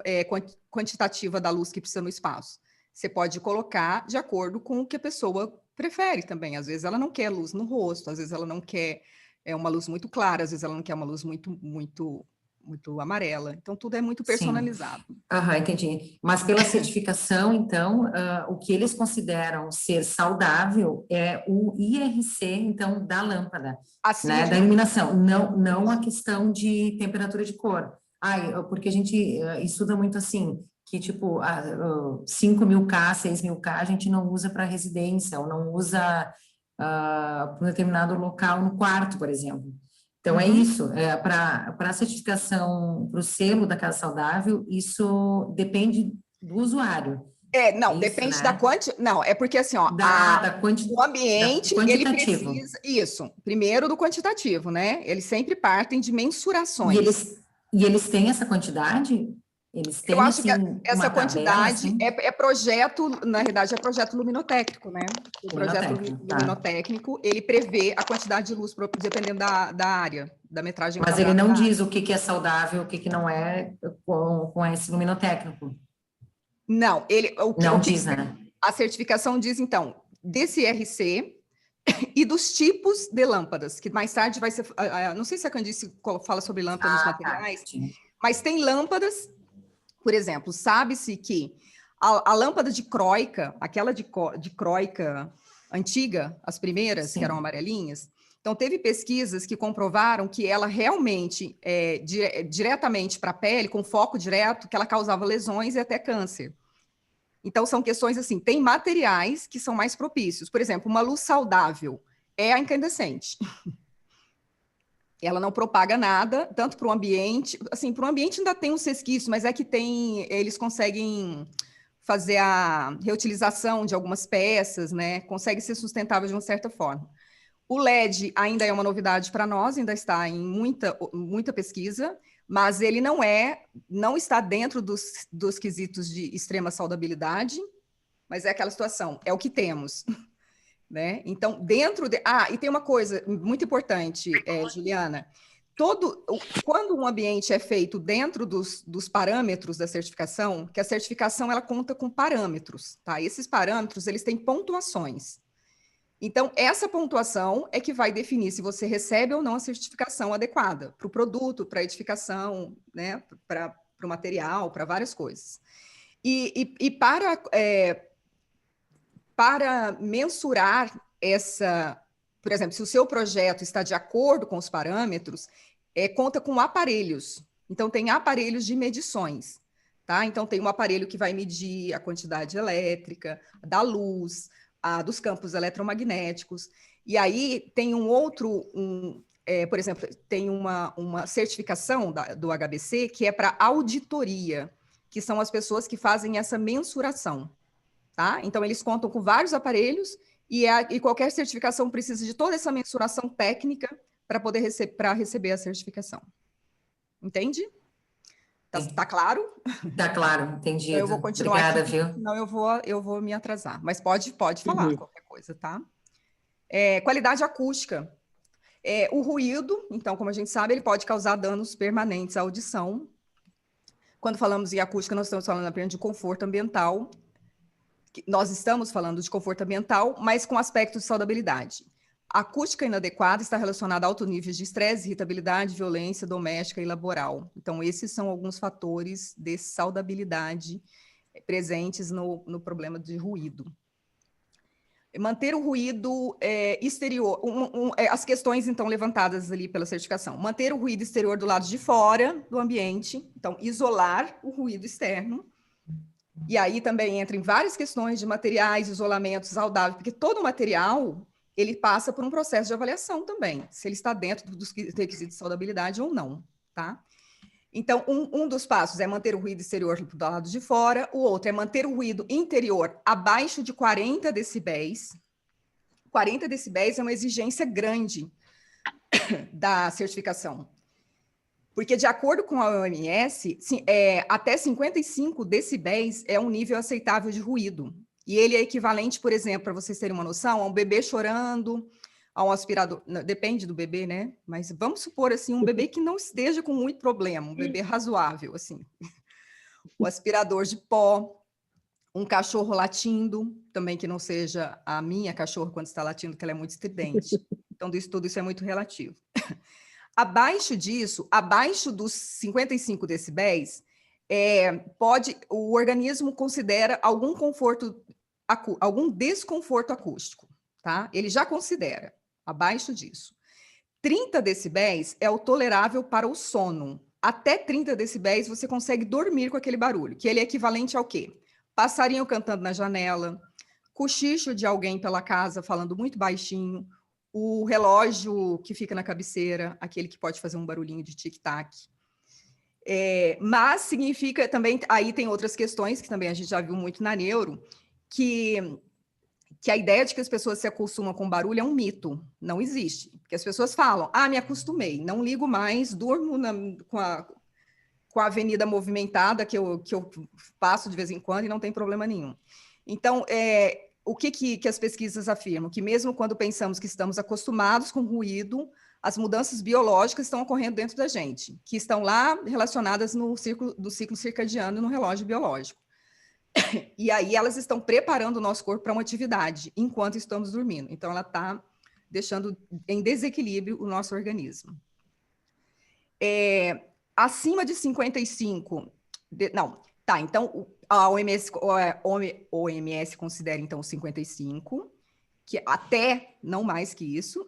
quantitativa da luz que precisa no espaço. Você pode colocar de acordo com o que a pessoa prefere também. Às vezes ela não quer luz no rosto, às vezes ela não quer uma luz muito clara, às vezes ela não quer uma luz muito amarela. Então, tudo é muito personalizado. Entendi. Mas pela certificação, então, o que eles consideram ser saudável é o IRC, então, da lâmpada, assim, né? Da iluminação, não a questão de temperatura de cor. Porque a gente estuda muito assim, que tipo, 5.000K, 6.000K, a gente não usa para residência, ou não usa para um determinado local no quarto, por exemplo. Então, é isso, para a certificação, para o selo da Casa Saudável, isso depende do usuário. Depende, né? da quantidade. Não, é porque assim, ó, o ambiente, ele precisa. Isso, primeiro do quantitativo, né? Eles sempre partem de mensurações. E eles têm essa quantidade? Eles têm, eu acho assim, que essa quantidade tabela, assim? é projeto, na realidade, é projeto luminotécnico, né? O projeto luminotécnico, ele prevê a quantidade de luz, dependendo da área, da metragem quadrada. Mas ele não diz o que é saudável, o que não é, com esse luminotécnico. Não, diz, né? A certificação diz, então, desse IRC e dos tipos de lâmpadas, que mais tarde vai ser... não sei se a Candice fala sobre lâmpadas materiais, mas tem lâmpadas, por exemplo, sabe-se que a lâmpada de croica, aquela de croica antiga, as primeiras, que eram amarelinhas, então teve pesquisas que comprovaram que ela realmente, diretamente para a pele, com foco direto, que ela causava lesões e até câncer. Então, são questões assim, tem materiais que são mais propícios. Por exemplo, uma luz saudável é a incandescente. Ela não propaga nada, tanto para o ambiente... Assim, para o ambiente ainda tem uns resquícios, mas é que eles conseguem fazer a reutilização de algumas peças, né? Consegue ser sustentável de uma certa forma. O LED ainda é uma novidade para nós, ainda está em muita pesquisa, mas ele não está dentro dos quesitos de extrema saudabilidade, mas é aquela situação, é o que temos. Né? Então, e tem uma coisa muito importante, Juliana, quando um ambiente é feito dentro dos parâmetros da certificação, que a certificação ela conta com parâmetros, tá? Esses parâmetros, eles têm pontuações. Então, essa pontuação é que vai definir se você recebe ou não a certificação adequada para o produto, para a edificação, né? Para o material, para várias coisas. E para mensurar por exemplo, se o seu projeto está de acordo com os parâmetros, conta com aparelhos. Então, tem aparelhos de medições, tá? Então, tem um aparelho que vai medir a quantidade elétrica, da luz, dos campos eletromagnéticos. E aí, tem por exemplo, tem uma certificação do HBC que é para auditoria, que são as pessoas que fazem essa mensuração. Tá? Então, eles contam com vários aparelhos e qualquer certificação precisa de toda essa mensuração técnica para poder receber a certificação. Entende? Tá claro? Tá claro, entendido. Então, eu vou continuar. Obrigada, aqui, viu? senão eu vou me atrasar. Mas pode falar qualquer coisa, tá? Qualidade acústica. O ruído, então, como a gente sabe, ele pode causar danos permanentes à audição. Quando falamos em acústica, nós estamos falando apenas de conforto ambiental. Nós estamos falando de conforto ambiental, mas com aspectos de saudabilidade. A acústica inadequada está relacionada a altos níveis de estresse, irritabilidade, violência doméstica e laboral. Então, esses são alguns fatores de saudabilidade presentes no problema de ruído. Manter o ruído exterior, as questões, então, levantadas ali pela certificação. Manter o ruído exterior do lado de fora do ambiente, então, isolar o ruído externo, E aí também entra em várias questões de materiais, isolamento, saudável, porque todo material, ele passa por um processo de avaliação também, se ele está dentro dos requisitos de saudabilidade ou não, tá? Então, um dos passos é manter o ruído exterior do lado de fora, o outro é manter o ruído interior abaixo de 40 decibéis. 40 decibéis é uma exigência grande da certificação. Porque, de acordo com a OMS, até 55 decibéis é um nível aceitável de ruído. E ele é equivalente, por exemplo, para vocês terem uma noção, a um bebê chorando, a um aspirador, depende do bebê, né? Mas vamos supor, assim, um bebê que não esteja com muito problema, um bebê razoável, assim. O aspirador de pó, um cachorro latindo, também que não seja a minha cachorra quando está latindo, que ela é muito estridente. Então, tudo isso é muito relativo. Abaixo disso, abaixo dos 55 decibéis, o organismo considera algum desconforto acústico, tá? Ele já considera, abaixo disso. 30 decibéis é o tolerável para o sono. Até 30 decibéis você consegue dormir com aquele barulho, que ele é equivalente ao quê? Passarinho cantando na janela, cochicho de alguém pela casa falando muito baixinho, o relógio que fica na cabeceira, aquele que pode fazer um barulhinho de tic-tac. Mas significa também, aí tem outras questões que também a gente já viu muito na neuro, que a ideia de que as pessoas se acostumam com barulho é um mito, não existe. Porque as pessoas falam, me acostumei, não ligo mais, durmo com a avenida movimentada que eu passo de vez em quando e não tem problema nenhum. Então, o que as pesquisas afirmam? Que mesmo quando pensamos que estamos acostumados com ruído, as mudanças biológicas estão ocorrendo dentro da gente, que estão lá relacionadas no ciclo circadiano e no relógio biológico. E aí elas estão preparando o nosso corpo para uma atividade enquanto estamos dormindo. Então, ela está deixando em desequilíbrio o nosso organismo. Acima de 55... Então, a OMS considera, então, 55, que até não mais que isso.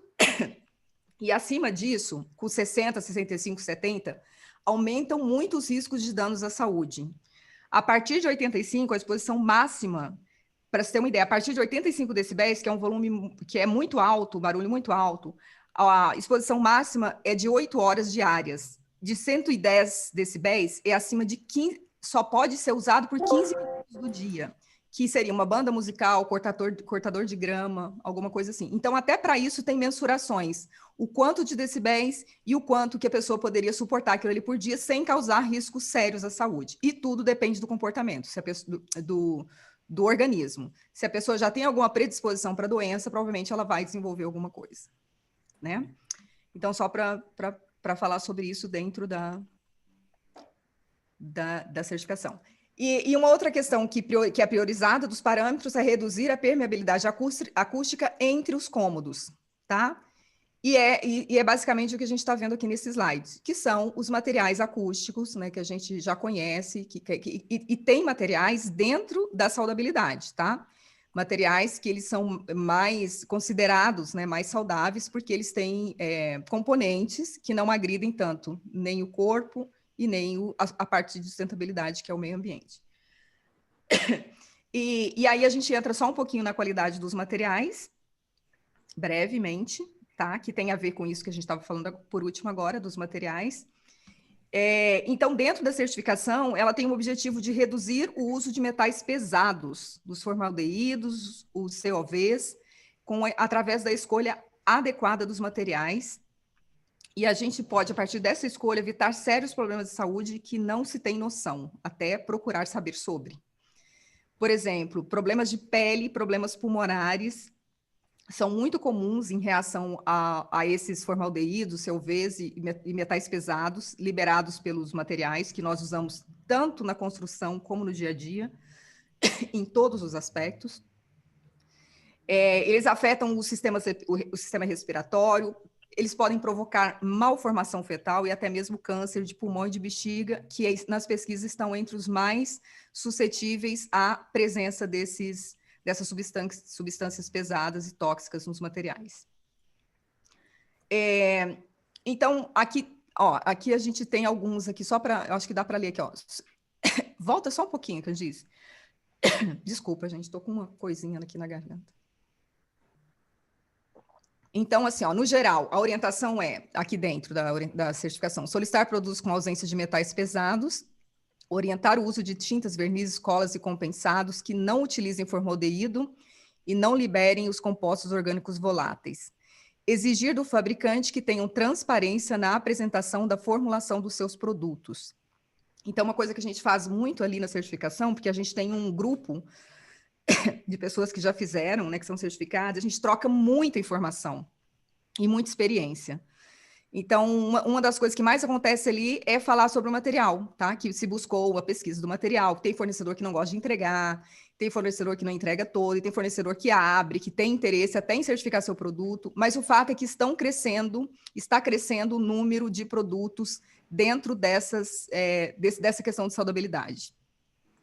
E acima disso, com 60, 65, 70, aumentam muito os riscos de danos à saúde. A partir de 85, a exposição máxima, para você ter uma ideia, a partir de 85 decibéis, que é um volume que é muito alto, barulho muito alto, a exposição máxima é de 8 horas diárias. De 110 decibéis é acima de 15, só pode ser usado por 15 minutos do dia, que seria uma banda musical, cortador de grama, alguma coisa assim. Então, até para isso tem mensurações, o quanto de decibéis e o quanto que a pessoa poderia suportar aquilo ali por dia sem causar riscos sérios à saúde. E tudo depende do comportamento, do organismo. Se a pessoa já tem alguma predisposição para a doença, provavelmente ela vai desenvolver alguma coisa, né? Então, só para falar sobre isso dentro da certificação. E uma outra questão que é priorizada dos parâmetros é reduzir a permeabilidade acústica entre os cômodos, tá? E é basicamente o que a gente está vendo aqui nesse slide, que são os materiais acústicos, né, que a gente já conhece, e tem materiais dentro da saudabilidade, tá? Materiais que eles são mais considerados, né, mais saudáveis, porque eles têm componentes que não agridem tanto nem o corpo e nem a parte de sustentabilidade, que é o meio ambiente. E aí a gente entra só um pouquinho na qualidade dos materiais, brevemente, tá? Que tem a ver com isso que a gente estava falando por último agora, dos materiais. Então, dentro da certificação, ela tem o objetivo de reduzir o uso de metais pesados, dos formaldeídos, os COVs, através da escolha adequada dos materiais. E a gente pode, a partir dessa escolha, evitar sérios problemas de saúde que não se tem noção, até procurar saber sobre. Por exemplo, problemas de pele, problemas pulmonares, são muito comuns em reação a esses formaldeídos, COVs e metais pesados liberados pelos materiais que nós usamos tanto na construção como no dia a dia, em todos os aspectos. Eles afetam o sistema respiratório, eles podem provocar malformação fetal e até mesmo câncer de pulmão e de bexiga, que nas pesquisas estão entre os mais suscetíveis à presença dessas substâncias pesadas e tóxicas nos materiais. Então, aqui a gente tem alguns aqui, só para, eu acho que dá para ler aqui, ó. Volta só um pouquinho, Candice. Desculpa, gente, estou com uma coisinha aqui na garganta. Então, assim, ó, no geral, a orientação é, aqui dentro da certificação, solicitar produtos com ausência de metais pesados, orientar o uso de tintas, vernizes, colas e compensados que não utilizem formaldeído e não liberem os compostos orgânicos voláteis. Exigir do fabricante que tenham transparência na apresentação da formulação dos seus produtos. Então, uma coisa que a gente faz muito ali na certificação, porque a gente tem um grupo de pessoas que já fizeram, né, que são certificadas, a gente troca muita informação e muita experiência. Então, uma das coisas que mais acontece ali é falar sobre o material, tá? Que se buscou a pesquisa do material, tem fornecedor que não gosta de entregar, tem fornecedor que não entrega todo, e tem fornecedor que abre, que tem interesse até em certificar seu produto, mas o fato é que está crescendo o número de produtos dentro dessa questão de saudabilidade.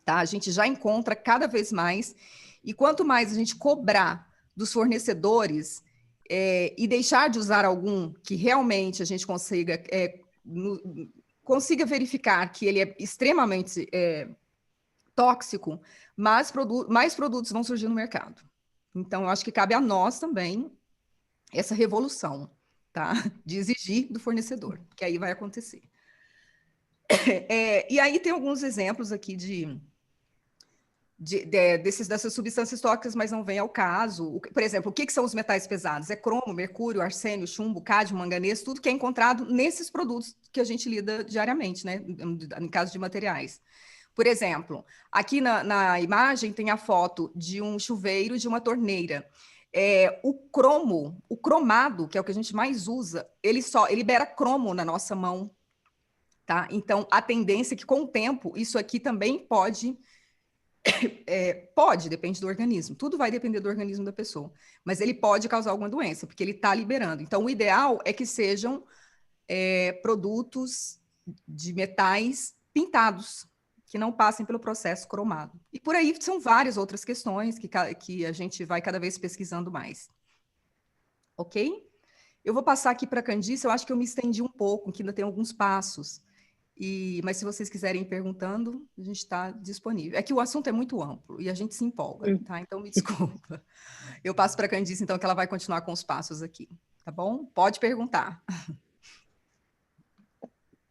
Tá? A gente já encontra cada vez mais, e quanto mais a gente cobrar dos fornecedores e deixar de usar algum que realmente a gente consiga verificar que ele é extremamente tóxico, mais produtos vão surgir no mercado. Então, eu acho que cabe a nós também essa revolução, tá? De exigir do fornecedor, que aí vai acontecer. E aí tem alguns exemplos aqui dessas substâncias tóxicas, mas não vem ao caso. Por exemplo, o que são os metais pesados? É cromo, mercúrio, arsênio, chumbo, cádmio, manganês, tudo que é encontrado nesses produtos que a gente lida diariamente, né? Em caso de materiais. Por exemplo, aqui na imagem tem a foto de um chuveiro, de uma torneira. O cromado, que é o que a gente mais usa, ele libera cromo na nossa mão, tá? Então, a tendência é que, com o tempo, isso aqui também pode, depende do organismo. Tudo vai depender do organismo da pessoa. Mas ele pode causar alguma doença, porque ele está liberando. Então, o ideal é que sejam produtos de metais pintados, que não passem pelo processo cromado. E por aí são várias outras questões que a gente vai cada vez pesquisando mais. Ok? Eu vou passar aqui para a Candice, eu acho que eu me estendi um pouco, que ainda tem alguns passos. Mas se vocês quiserem ir perguntando, a gente está disponível. É que o assunto é muito amplo e a gente se empolga, tá? Então, me desculpa. Eu passo para a Candice, então, que ela vai continuar com os passos aqui, tá bom? Pode perguntar.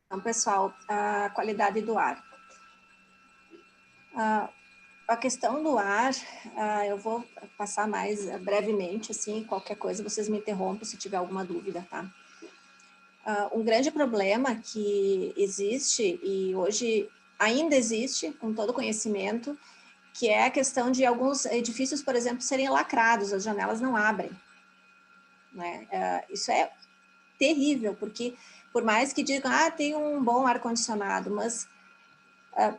Então, pessoal, a qualidade do ar. A questão do ar, eu vou passar mais brevemente, assim, qualquer coisa, vocês me interrompam se tiver alguma dúvida, tá? Um grande problema que existe, e hoje ainda existe, com todo conhecimento, que é a questão de alguns edifícios, por exemplo, serem lacrados, as janelas não abrem, né? Isso é terrível, porque por mais que digam, tem um bom ar-condicionado, mas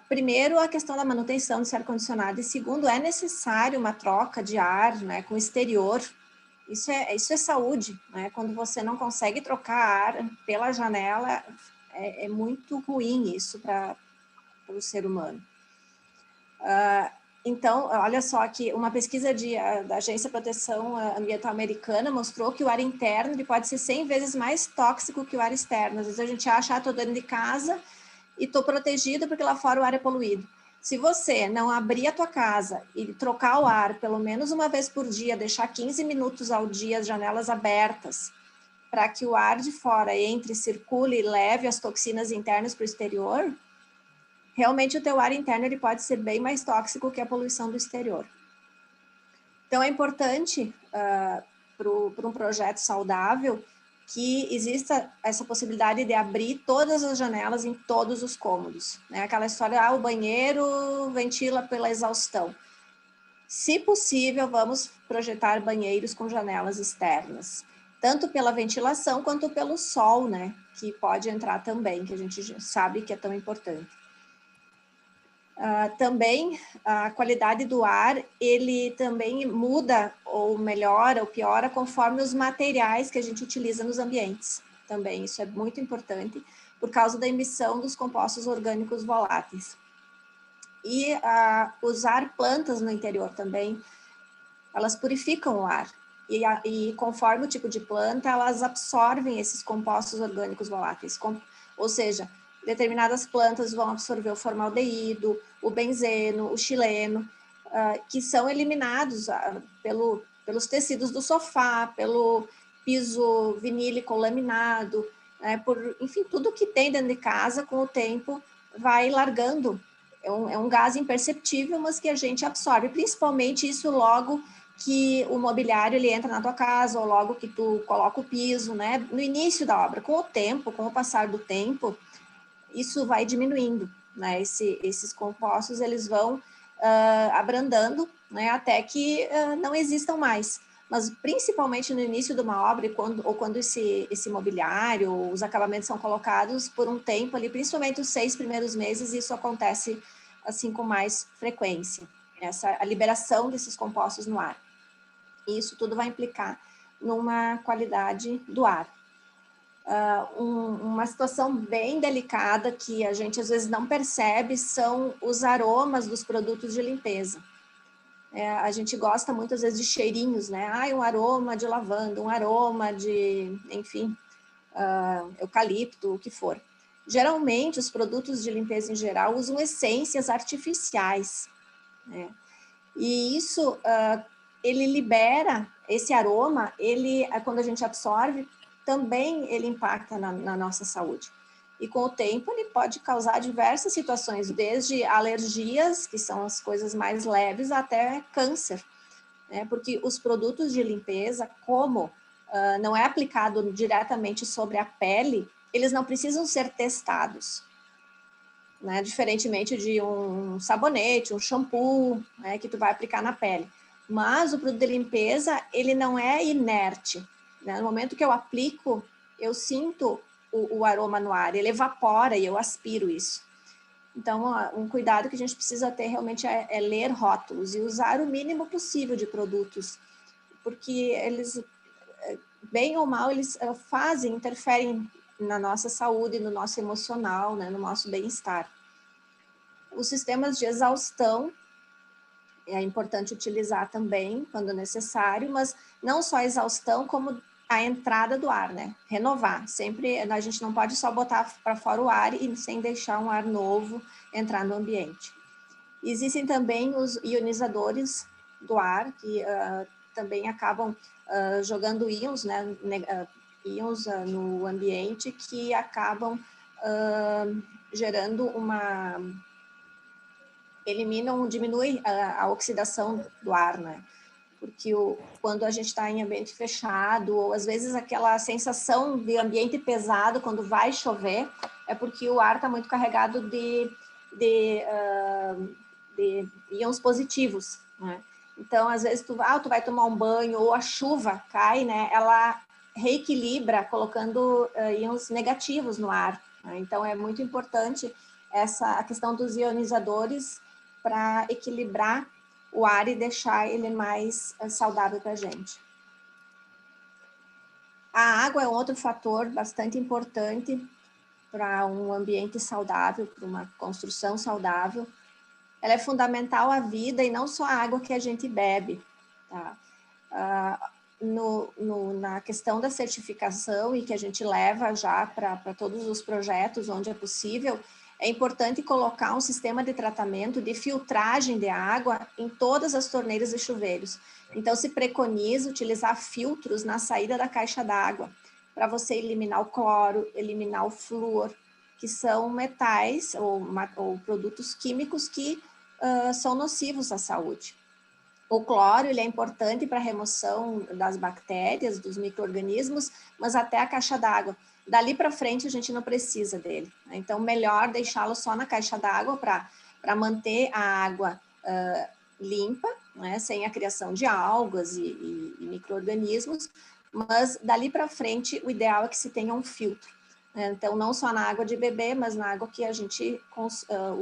primeiro a questão da manutenção desse ar-condicionado, e segundo, é necessário uma troca de ar, né, com o exterior. Isso é saúde, né? Quando você não consegue trocar ar pela janela, é muito ruim isso para o ser humano. Então, olha só que uma pesquisa da Agência de Proteção Ambiental Americana mostrou que o ar interno ele pode ser 100 vezes mais tóxico que o ar externo. Às vezes a gente acha, estou dentro de casa e estou protegido porque lá fora o ar é poluído. Se você não abrir a tua casa e trocar o ar pelo menos uma vez por dia, deixar 15 minutos ao dia as janelas abertas, para que o ar de fora entre, circule e leve as toxinas internas para o exterior, realmente o teu ar interno ele pode ser bem mais tóxico que a poluição do exterior. Então, é importante para um projeto saudável que exista essa possibilidade de abrir todas as janelas em todos os cômodos, né? Aquela história, o banheiro ventila pela exaustão. Se possível, vamos projetar banheiros com janelas externas, tanto pela ventilação quanto pelo sol, né? Que pode entrar também, que a gente sabe que é tão importante. Também a qualidade do ar, ele também muda ou melhora ou piora conforme os materiais que a gente utiliza nos ambientes. Também isso é muito importante por causa da emissão dos compostos orgânicos voláteis. E usar plantas no interior também, elas purificam o ar. E conforme o tipo de planta, elas absorvem esses compostos orgânicos voláteis. Ou seja, determinadas plantas vão absorver o formaldeído, o benzeno, o xileno. que são eliminados pelos tecidos do sofá, pelo piso vinílico laminado, né, enfim, tudo que tem dentro de casa, com o tempo, vai largando. É um gás imperceptível, mas que a gente absorve, principalmente isso logo que o mobiliário ele entra na tua casa, ou logo que tu coloca o piso, né? No início da obra. Com o tempo, com o passar do tempo, isso vai diminuindo, né? Esses compostos, eles vão abrandando, né? Até que não existam mais. Mas principalmente no início de uma obra, quando esse mobiliário, os acabamentos são colocados por um tempo ali, principalmente os 6 primeiros meses, isso acontece assim com mais frequência, a liberação desses compostos no ar. E isso tudo vai implicar numa qualidade do ar. Uma situação bem delicada que a gente às vezes não percebe são os aromas dos produtos de limpeza. A gente gosta muitas vezes de cheirinhos, né? Um aroma de lavanda, um aroma de, enfim, eucalipto, o que for. Geralmente, os produtos de limpeza em geral usam essências artificiais, né? E isso, ele libera esse aroma, quando a gente absorve, também ele impacta na nossa saúde. E com o tempo ele pode causar diversas situações, desde alergias, que são as coisas mais leves, até câncer, né? Porque os produtos de limpeza, como não é aplicado diretamente sobre a pele, eles não precisam ser testados, né? Diferentemente de um sabonete, um shampoo, né, que tu vai aplicar na pele. Mas o produto de limpeza, ele não é inerte, né? No momento que eu aplico, eu sinto o aroma no ar, ele evapora e eu aspiro isso. Então, um cuidado que a gente precisa ter realmente é ler rótulos e usar o mínimo possível de produtos, porque eles, bem ou mal, eles interferem na nossa saúde, no nosso emocional, né, no nosso bem-estar. Os sistemas de exaustão é importante utilizar também, quando necessário, mas não só a exaustão, como a entrada do ar, né? Renovar. Sempre, a gente não pode só botar para fora o ar e sem deixar um ar novo entrar no ambiente. Existem também os ionizadores do ar, que também acabam jogando íons, né? Íons no ambiente, que acabam gerando diminui a oxidação do ar, né? Porque quando a gente está em ambiente fechado, ou às vezes aquela sensação de ambiente pesado quando vai chover, é porque o ar está muito carregado de íons positivos, né? Então, às vezes, tu vai tomar um banho, ou a chuva cai, né? Ela reequilibra, colocando íons negativos no ar, né? Então, é muito importante a questão dos ionizadores para equilibrar o ar e deixar ele mais saudável para a gente. A água é um outro fator bastante importante para um ambiente saudável, para uma construção saudável. Ela é fundamental à vida e não só a água que a gente bebe, tá? Na questão da certificação e que a gente leva já para todos os projetos onde é possível, é importante colocar um sistema de tratamento de filtragem de água em todas as torneiras e chuveiros. Então, se preconiza utilizar filtros na saída da caixa d'água, para você eliminar o cloro, eliminar o flúor, que são metais ou produtos químicos que são nocivos à saúde. O cloro ele é importante para a remoção das bactérias, dos micro-organismos, mas até a caixa d'água. Dali para frente a gente não precisa dele, né? Então, melhor deixá-lo só na caixa d'água para manter a água limpa, né? Sem a criação de algas e micro-organismos, mas dali para frente o ideal é que se tenha um filtro, né? Então, não só na água de beber, mas na água que a gente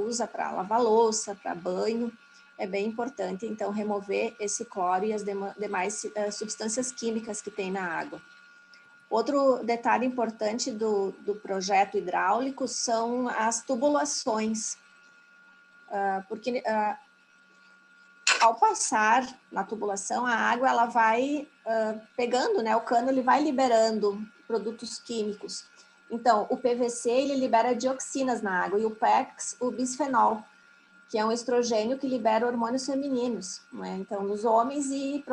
usa para lavar louça, para banho. É bem importante, então, remover esse cloro e as demais substâncias químicas que tem na água. Outro detalhe importante do projeto hidráulico são as tubulações, porque ao passar na tubulação, a água ela vai pegando, né? O cano ele vai liberando produtos químicos. Então, o PVC ele libera dioxinas na água e o PEX o bisfenol. que é um estrogênio que libera hormônios femininos, né? Então, nos homens e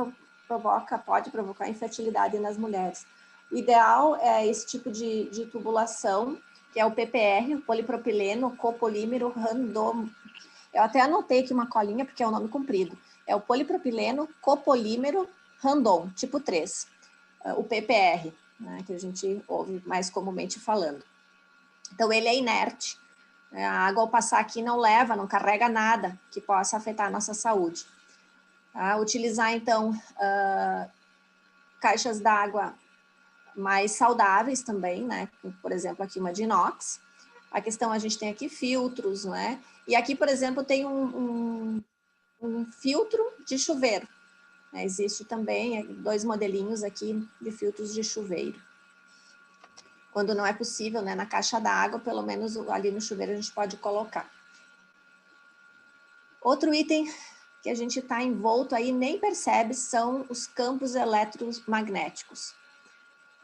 pode provocar infertilidade nas mulheres. O ideal é esse tipo de tubulação, que é o PPR, o polipropileno copolímero random. Eu até anotei aqui uma colinha, porque é um nome comprido. É o polipropileno copolímero random, tipo 3, o PPR, né, que a gente ouve mais comumente falando. Então, ele é inerte. A água, ao passar aqui, não leva, não carrega nada que possa afetar a nossa saúde. Utilizar, então, caixas d'água mais saudáveis também, né? Por exemplo, aqui uma de inox. A questão, a gente tem aqui filtros, né? E aqui, por exemplo, tem um filtro de chuveiro. Né? Existe também 2 modelinhos aqui de filtros de chuveiro. Quando não é possível, né? Na caixa d'água, pelo menos ali no chuveiro a gente pode colocar. Outro item que a gente está envolto aí, nem percebe, são os campos eletromagnéticos.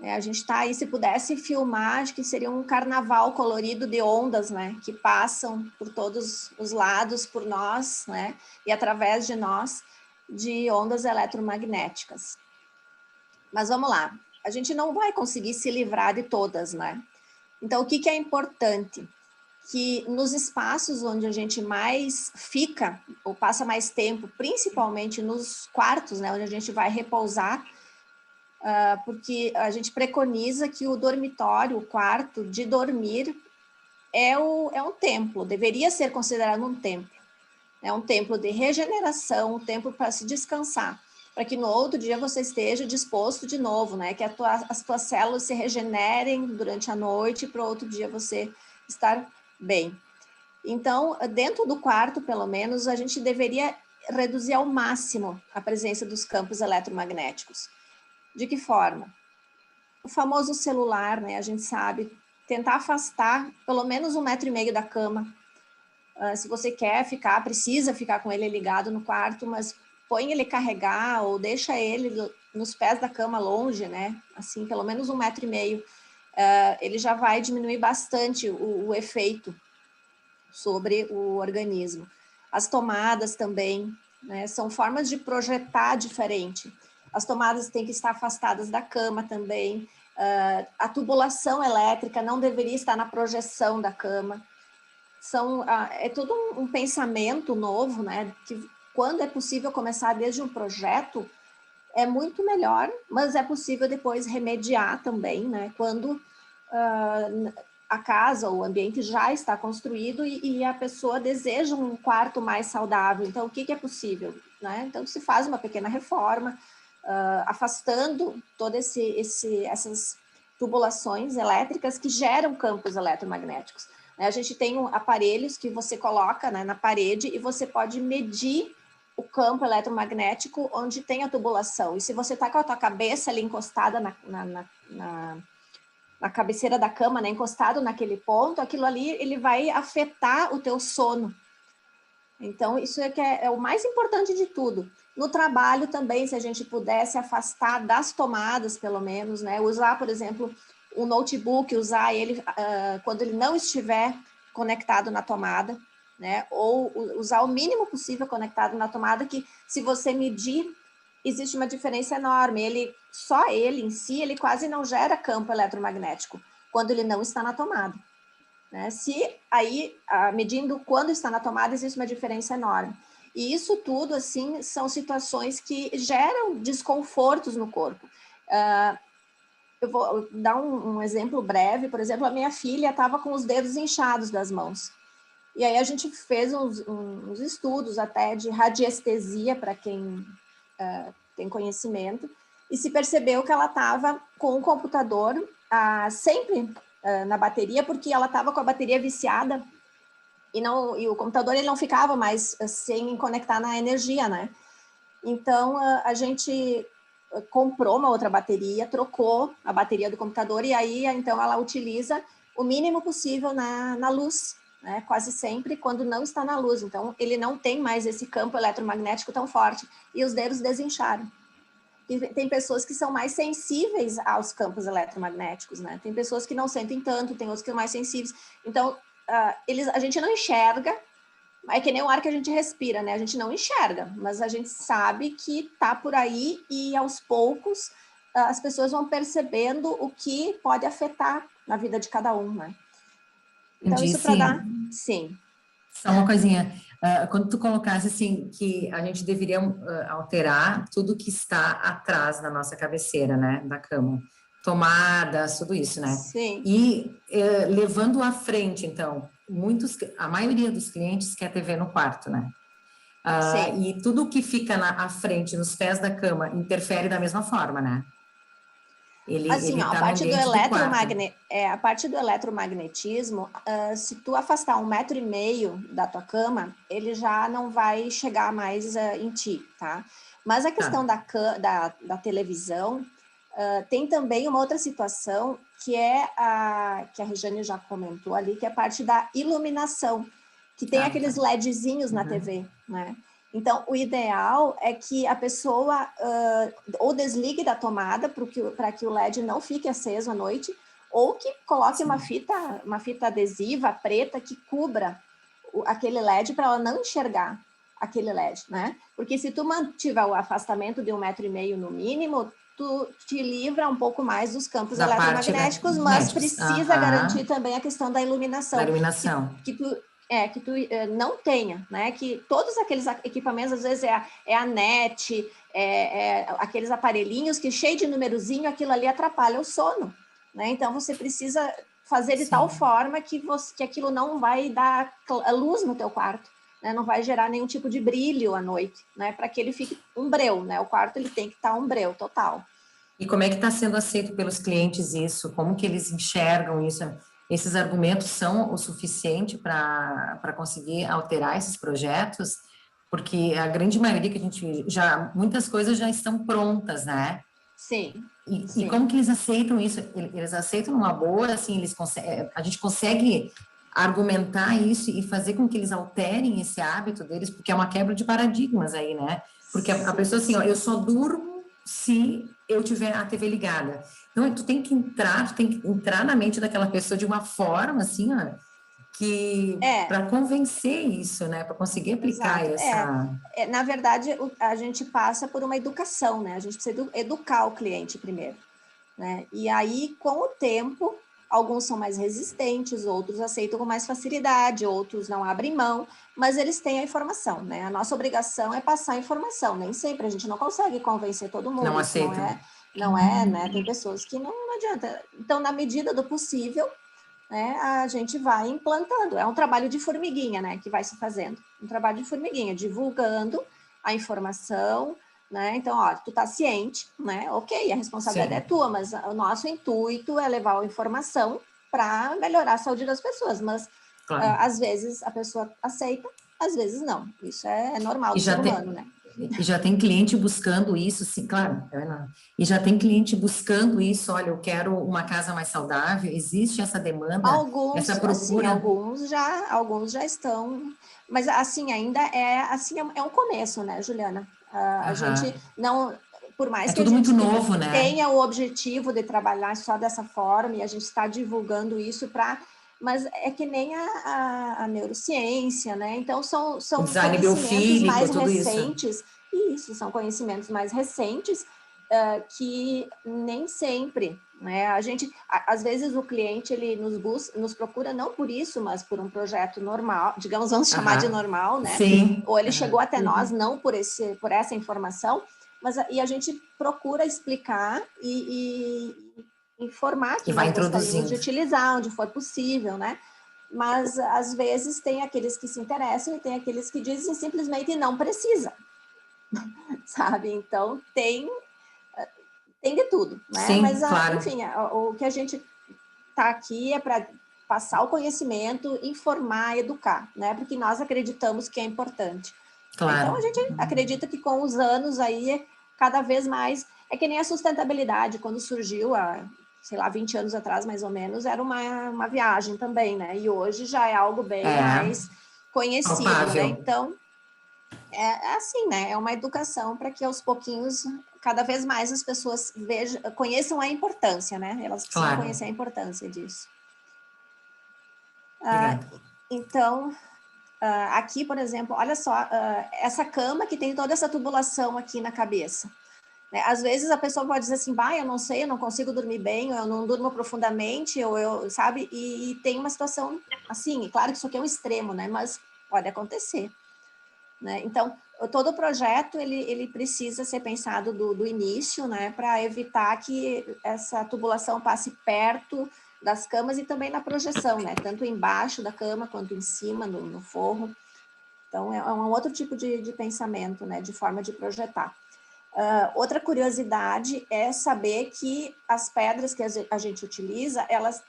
A gente está aí, se pudesse filmar, acho que seria um carnaval colorido de ondas, né? Que passam por todos os lados, por nós, né? E através de nós, de ondas eletromagnéticas. Mas vamos lá, a gente não vai conseguir se livrar de todas, né? Então, o que é importante? Que nos espaços onde a gente mais fica, ou passa mais tempo, principalmente nos quartos, né? Onde a gente vai repousar, porque a gente preconiza que o dormitório, o quarto de dormir, é um templo, deveria ser considerado um templo. É um templo de regeneração, um templo para se descansar, para que no outro dia você esteja disposto de novo, né? Que as tuas células se regenerem durante a noite para o outro dia você estar bem. Então, dentro do quarto, pelo menos, a gente deveria reduzir ao máximo a presença dos campos eletromagnéticos. De que forma? O famoso celular, né? A gente sabe, tentar afastar pelo menos 1,5 metro da cama. Se você quer ficar, precisa ficar com ele ligado no quarto, mas põe ele carregar ou deixa ele nos pés da cama longe, né? Assim, pelo menos 1,5 metro. Ele já vai diminuir bastante o efeito sobre o organismo. As tomadas também, né? São formas de projetar diferente. As tomadas têm que estar afastadas da cama também. A tubulação elétrica não deveria estar na projeção da cama. É todo um pensamento novo, né? Que quando é possível começar desde um projeto, é muito melhor, mas é possível depois remediar também, né? Quando a casa ou o ambiente já está construído e a pessoa deseja um quarto mais saudável. Então, o que é possível? Né? Então, se faz uma pequena reforma, afastando todas essas tubulações elétricas que geram campos eletromagnéticos. A gente tem aparelhos que você coloca, né, na parede e você pode medir o campo eletromagnético onde tem a tubulação. E se você está com a tua cabeça ali encostada na cabeceira da cama, né, encostado naquele ponto, aquilo ali ele vai afetar o teu sono. Então, isso é o mais importante de tudo. No trabalho também, se a gente pudesse afastar das tomadas, pelo menos, né, usar, por exemplo, um notebook, usar ele quando ele não estiver conectado na tomada, né, ou usar o mínimo possível conectado na tomada, que se você medir, existe uma diferença enorme. Só ele em si, ele quase não gera campo eletromagnético quando ele não está na tomada. Né? Se aí, medindo quando está na tomada, existe uma diferença enorme. E isso tudo, assim, são situações que geram desconfortos no corpo. Eu vou dar um exemplo breve. Por exemplo, a minha filha estava com os dedos inchados das mãos. E aí a gente fez uns estudos até de radiestesia, para quem tem conhecimento, e se percebeu que ela estava com o computador sempre na bateria, porque ela estava com a bateria viciada e o computador ele não ficava mais sem conectar na energia, né? Então, a gente comprou uma outra bateria, trocou a bateria do computador e aí, então, ela utiliza o mínimo possível na luz, né? Quase sempre quando não está na luz. Então, ele não tem mais esse campo eletromagnético tão forte e os dedos desincharam. E tem pessoas que são mais sensíveis aos campos eletromagnéticos, né? Tem pessoas que não sentem tanto, tem outros que são mais sensíveis. Então, a gente não enxerga, É que nem o ar que a gente respira, né? A gente não enxerga, mas a gente sabe que tá por aí e aos poucos as pessoas vão percebendo o que pode afetar na vida de cada um, né? Então, isso para dar... Sim. Só uma coisinha. Quando tu colocasse assim, que a gente deveria alterar tudo que está atrás da nossa cabeceira, né? Da cama. Tomadas, tudo isso, né? Sim. E levando à frente, então, a maioria dos clientes quer TV no quarto, né? E tudo que fica à frente, nos pés da cama, interfere da mesma forma, né? Assim, Ele tá no ambiente do quarto. A parte do eletromagnetismo, se tu afastar 1,5 m da tua cama, ele já não vai chegar mais em ti, tá? Mas a questão da televisão, tem também uma outra situação que que a Regiane já comentou ali, que é a parte da iluminação, que tem aqueles LEDzinhos na TV, né? Então, o ideal é que a pessoa ou desligue da tomada para que o LED não fique aceso à noite, ou que coloque uma fita adesiva preta que cubra aquele LED para ela não enxergar aquele LED, né? Porque se tu mantiver o afastamento de 1,5 m no mínimo, tu te livra um pouco mais dos campos eletromagnéticos, mas precisa garantir também a questão da iluminação. Da iluminação. Que tu não tenha, né? Que todos aqueles equipamentos, às vezes é a net, aqueles aparelhinhos que cheio de numerozinho, aquilo ali atrapalha o sono, né? Então, você precisa fazer de tal forma que aquilo não vai dar luz no teu quarto, né? Não vai gerar nenhum tipo de brilho à noite, né? Para que ele fique um breu, né? O quarto ele tem que estar um breu total. E como é que está sendo aceito pelos clientes isso? Como que eles enxergam isso? Esses argumentos são o suficiente para conseguir alterar esses projetos? Porque a grande maioria que a gente muitas coisas já estão prontas, né? Sim. E como que eles aceitam isso? Eles aceitam numa boa, assim, a gente consegue argumentar isso e fazer com que eles alterem esse hábito deles, porque é uma quebra de paradigmas aí, né? Porque a pessoa assim, ó, eu só durmo se eu tiver a TV ligada. Então, tu tem que entrar na mente daquela pessoa de uma forma, assim, ó, que para convencer isso, né? Para conseguir aplicar essa... Na verdade, a gente passa por uma educação, né? A gente precisa educar o cliente primeiro, né? E aí, com o tempo, alguns são mais resistentes, outros aceitam com mais facilidade, outros não abrem mão, mas eles têm a informação, né? A nossa obrigação é passar a informação. Nem sempre a gente não consegue convencer todo mundo. Não aceita. Não é, né? Tem pessoas que não adianta. Então, na medida do possível, né, a gente vai implantando. É um trabalho de formiguinha, né, que vai se fazendo. Um trabalho de formiguinha, divulgando a informação, né? Então, ó, tu tá ciente, né? Ok, a responsabilidade é tua, mas o nosso intuito é levar a informação para melhorar a saúde das pessoas. Mas, às vezes, a pessoa aceita, às vezes não. Isso é normal do ser humano, né? E já tem cliente buscando isso, sim, claro. E já tem cliente buscando isso, olha, eu quero uma casa mais saudável, existe essa demanda, essa procura? Assim, alguns já estão, mas assim, ainda é um começo, né, Juliana? A gente não, por mais que a gente novo, né? tenha o objetivo de trabalhar só dessa forma, e a gente está divulgando isso mas é que nem a neurociência, né? Então, são conhecimentos mais recentes. Isso, são conhecimentos mais recentes que nem sempre, né? A gente, às vezes, o cliente ele nos procura não por isso, mas por um projeto normal, digamos, vamos chamar de normal, né? Sim. Ou ele chegou até nós não por essa informação, e a gente procura explicar e informar que nós gostaríamos de utilizar onde for possível, né? Mas, às vezes, tem aqueles que se interessam e tem aqueles que dizem simplesmente não precisa, sabe? Então, tem de tudo, né? Sim, mas, claro. Enfim, o que a gente está aqui é para passar o conhecimento, informar, educar, né? Porque nós acreditamos que é importante. Claro. Então, a gente acredita que com os anos aí, cada vez mais, é que nem a sustentabilidade, quando surgiu sei lá, 20 anos atrás, mais ou menos, era uma viagem também, né? E hoje já é algo bem mais conhecido, né? Então, é assim, né? É uma educação para que aos pouquinhos, cada vez mais as pessoas conheçam a importância, né? Elas precisam conhecer a importância disso. Então, aqui, por exemplo, olha só, essa cama que tem toda essa tubulação aqui na cabeça. Né? Às vezes a pessoa pode dizer assim, eu não sei, eu não consigo dormir bem, eu não durmo profundamente, ou eu, sabe? E tem uma situação assim, e claro que isso aqui é um extremo, né? Mas pode acontecer. Né? Então, todo o projeto, ele precisa ser pensado do início, né? Para evitar que essa tubulação passe perto das camas e também na projeção, né? Tanto embaixo da cama quanto em cima, no forro. Então, é um outro tipo de pensamento, né? De forma de projetar. Outra curiosidade é saber que as pedras que a gente utiliza, elas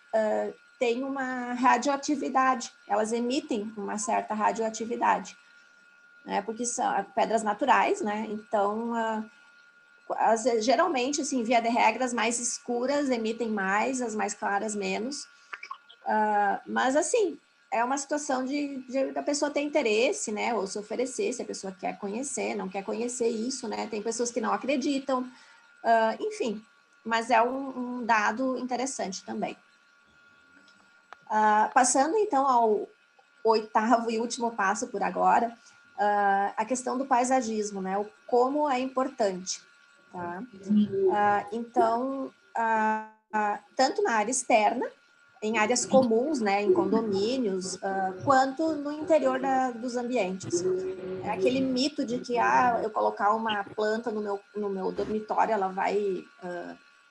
têm uma radioatividade, elas emitem uma certa radioatividade, né? Porque são pedras naturais, né? Então, geralmente, assim, via de regra, as mais escuras emitem mais, as mais claras menos. Mas, assim, é uma situação da pessoa ter interesse, né? Ou se oferecer, se a pessoa quer conhecer, não quer conhecer isso, né? Tem pessoas que não acreditam, enfim. Mas é um dado interessante também. Passando, então, ao 8º e último passo por agora, a questão do paisagismo, né? Como é importante, tá? Então, tanto na área externa, em áreas comuns, né, em condomínios, quanto no interior dos ambientes. É aquele mito de que, eu colocar uma planta no meu dormitório, ela vai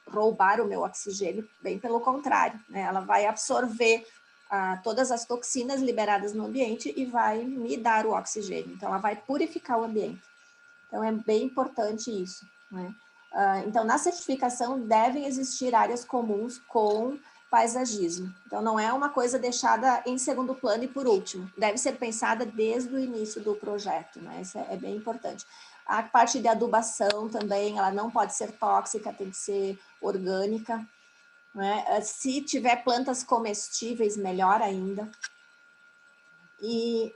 roubar o meu oxigênio, bem pelo contrário, né? Ela vai absorver todas as toxinas liberadas no ambiente e vai me dar o oxigênio. Então, ela vai purificar o ambiente. Então, é bem importante isso, né? Então, na certificação, devem existir áreas comuns com paisagismo. Então, não é uma coisa deixada em segundo plano e por último. Deve ser pensada desde o início do projeto, né? Isso é bem importante. A parte de adubação também, ela não pode ser tóxica, tem que ser orgânica, né? Se tiver plantas comestíveis, melhor ainda. E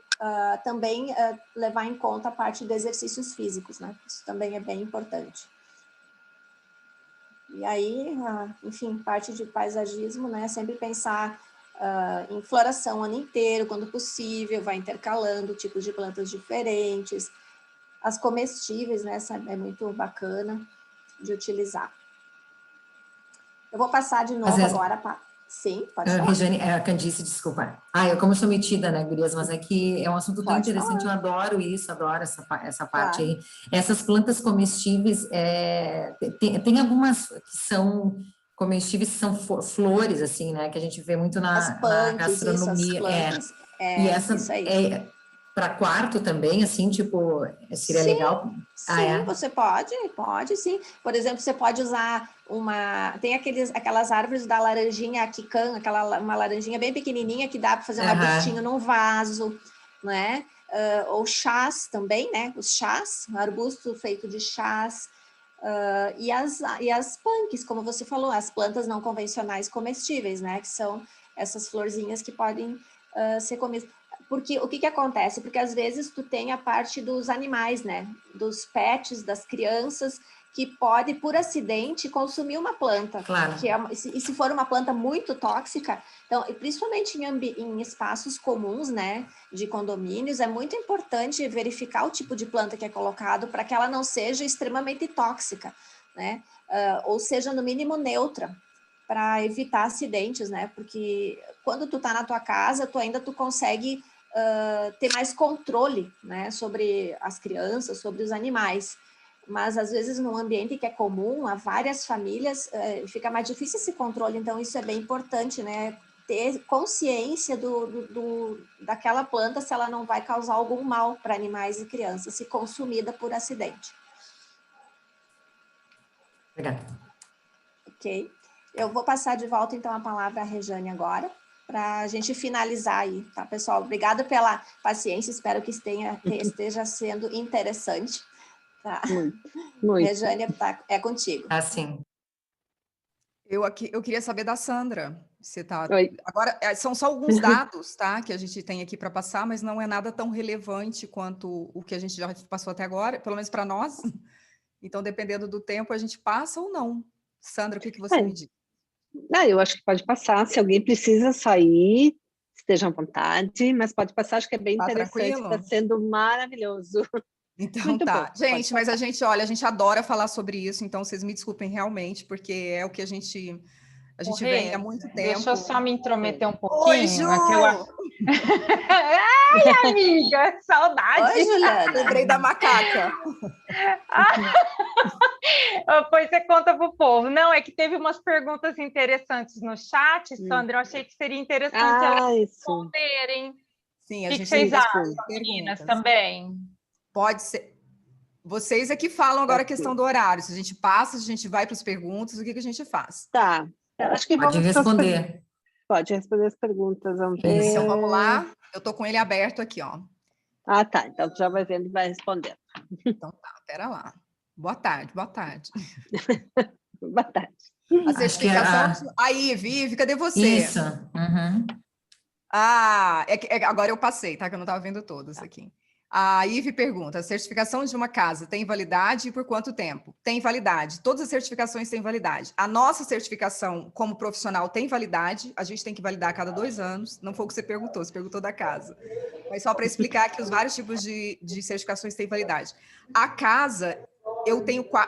também levar em conta a parte de exercícios físicos, né? Isso também é bem importante. E aí, enfim, parte de paisagismo, né? Sempre pensar em floração o ano inteiro, quando possível, vai intercalando tipos de plantas diferentes. As comestíveis, né? Essa é muito bacana de utilizar. Eu vou passar de novo agora para... Sim, pode falar. Regiane, a Candice, desculpa. Como eu sou metida, né, gurias, mas é que é um assunto tão interessante, eu adoro isso, adoro essa parte aí. Essas plantas comestíveis, tem algumas que são comestíveis, que são flores, assim, né, que a gente vê muito na gastronomia. E essa isso aí. Para quarto também, assim, tipo, seria legal? Sim, você pode sim. Por exemplo, você pode usar tem aquelas árvores da laranjinha quicã, uma laranjinha bem pequenininha que dá para fazer um arbustinho num vaso, né? Ou chás também, né? Os chás, um arbusto feito de chás. E as punks, como você falou, as plantas não convencionais comestíveis, né? Que são essas florzinhas que podem ser comidas. Porque o que acontece? Porque às vezes tu tem a parte dos animais, né? Dos pets, das crianças, que pode, por acidente, consumir uma planta. Claro. E se for uma planta muito tóxica, então, principalmente em espaços comuns, né? De condomínios, é muito importante verificar o tipo de planta que é colocado para que ela não seja extremamente tóxica, né? Ou seja, no mínimo neutra, para evitar acidentes, né? Porque quando tu tá na tua casa, tu consegue ter mais controle, né, sobre as crianças, sobre os animais. Mas, às vezes, num ambiente que é comum, a várias famílias, fica mais difícil esse controle. Então, isso é bem importante, né? Ter consciência daquela planta, se ela não vai causar algum mal para animais e crianças, se consumida por acidente. Obrigada. Ok. Eu vou passar de volta, então, a palavra à Regiane agora, para a gente finalizar aí, tá, pessoal? Obrigada pela paciência, espero que esteja sendo interessante. Tá. Muito. Regiane, é contigo. Sim. Eu queria saber da Sandra. Você tá... Oi. Agora, são só alguns dados, tá, que a gente tem aqui para passar, mas não é nada tão relevante quanto o que a gente já passou até agora, pelo menos para nós. Então, dependendo do tempo, a gente passa ou não. Sandra, o que você me diz? Eu acho que pode passar. Se alguém precisa sair, Estejam à vontade, mas pode passar, acho que é bem Tá interessante, tranquilo? está sendo maravilhoso. Então Muito tá. bom, pode Gente, mas passar. a gente adora falar sobre isso, então vocês me desculpem realmente, porque é o que a gente vem há Rê, muito deixa eu tempo. só me intrometer um Oi, Ju! pouquinho. Ai, amiga, saudade. Oi, Juliana. Lembrei da macaca. Pois você conta pro povo. Não, é que teve umas perguntas interessantes no chat, Sandra. Eu achei que seria interessante elas Isso. responderem. Sim, O a que gente vocês tem acham, as meninas, perguntas. também? Pode ser. Vocês é que falam agora a questão do horário. Se a gente passa, se a gente vai para as perguntas, o que a gente faz? Tá, acho que Pode vamos para as responder. Pode responder as perguntas, vamos Isso. ver. Então vamos lá. Eu tô com ele aberto aqui, ó. Ah, tá, então tu já vai vendo e vai respondendo. Então tá, pera lá. Boa tarde, boa tarde. Boa tarde. A Acho que certificação. Aí, Vivi, cadê você? Isso. Uhum. Ah, agora eu passei, tá? Que eu não estava vendo todos aqui. A Ive pergunta: a certificação de uma casa tem validade e por quanto tempo? Tem validade. Todas as certificações têm validade. A nossa certificação como profissional tem validade. A gente tem que validar a cada 2 anos. Não foi o que você perguntou da casa. Mas só para explicar que os vários tipos de certificações têm validade. A casa,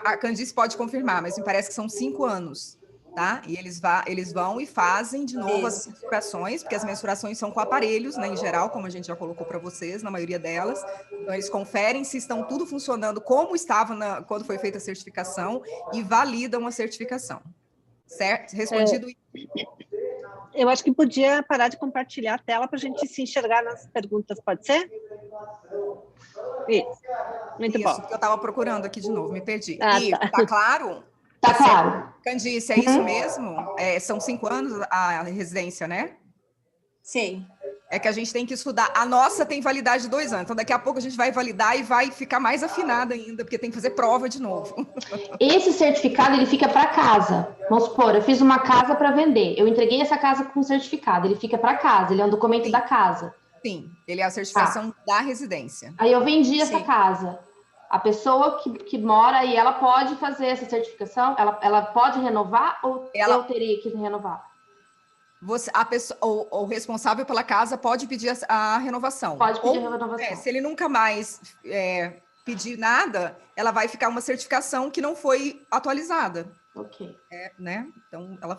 a Candice pode confirmar, mas me parece que são 5 anos. Tá? E eles vão e fazem de novo as mensurações, porque as mensurações são com aparelhos, né, em geral, como a gente já colocou para vocês, na maioria delas. Então, eles conferem se estão tudo funcionando como estava quando foi feita a certificação e validam a certificação. Certo? Respondido? Eu acho que podia parar de compartilhar a tela para a gente se enxergar nas perguntas, pode ser? Isso. Muito Isso, bom. que eu estava procurando aqui de novo, me perdi. Ah, E tá. tá claro? Tá claro. Candice, é isso mesmo? São 5 anos a residência, né? Sim. É que a gente tem que estudar. A nossa tem validade de 2 anos. Então, daqui a pouco a gente vai validar e vai ficar mais afinada ainda, porque tem que fazer prova de novo. Esse certificado, ele fica para casa. Vamos supor, eu fiz uma casa para vender. Eu entreguei essa casa com certificado. Ele fica para casa, ele é um documento da casa. Sim, ele é a certificação da residência. Aí eu vendi essa Sim. casa. A pessoa que mora aí, ela pode fazer essa certificação? Ela pode renovar ou eu teria que renovar? A pessoa, o responsável pela casa pode pedir a renovação. Pode pedir a renovação. Se ele nunca mais pedir nada, ela vai ficar uma certificação que não foi atualizada. Ok. Né? Então, ela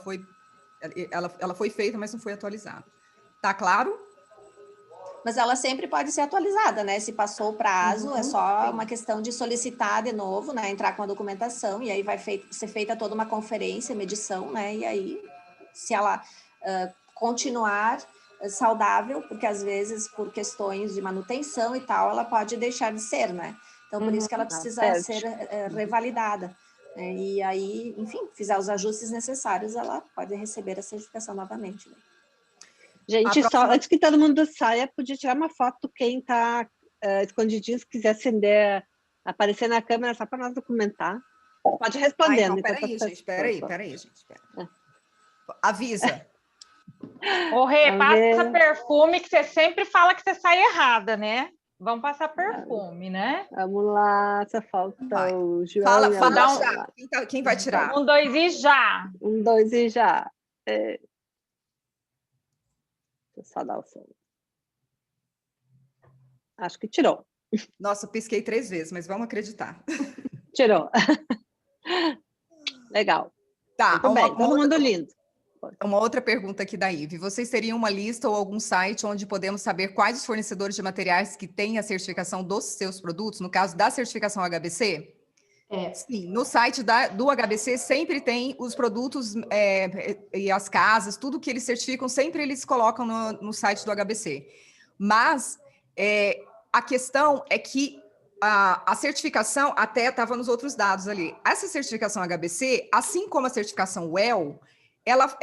foi feita, mas não foi atualizada. Tá claro? Mas ela sempre pode ser atualizada, né? Se passou o prazo, é só uma questão de solicitar de novo, né? Entrar com a documentação, e aí vai ser feita toda uma conferência, medição, né? E aí, se ela continuar saudável, porque às vezes, por questões de manutenção e tal, ela pode deixar de ser, né? Então, por isso que ela precisa ser revalidada. E aí, enfim, fizer os ajustes necessários, ela pode receber a certificação novamente. Né? Gente, só antes que todo mundo saia, podia tirar uma foto quem está escondidinho, se quiser acender, aparecer na câmera só para nós documentar. Pode responder. Então, peraí, gente, peraí. Avisa. Ô, Rê, passa perfume, que você sempre fala que você sai errada, né? Vamos passar perfume, né? Vamos lá, só falta o João. Fala já. Quem vai tirar? 1, 2 e já. 1, 2 e já. Deixa eu só dar o som. Acho que tirou. Nossa, pisquei 3 vezes, mas vamos acreditar. Tirou. Legal. Tá, muito bem, todo mundo lindo. Uma outra pergunta aqui da Ive. Vocês teriam uma lista ou algum site onde podemos saber quais os fornecedores de materiais que têm a certificação dos seus produtos, no caso da certificação HBC? Sim, no site do HBC sempre tem os produtos e as casas, tudo que eles certificam, sempre eles colocam no site do HBC. Mas a questão é que a certificação, até estava nos outros dados ali, essa certificação HBC, assim como a certificação WELL, ela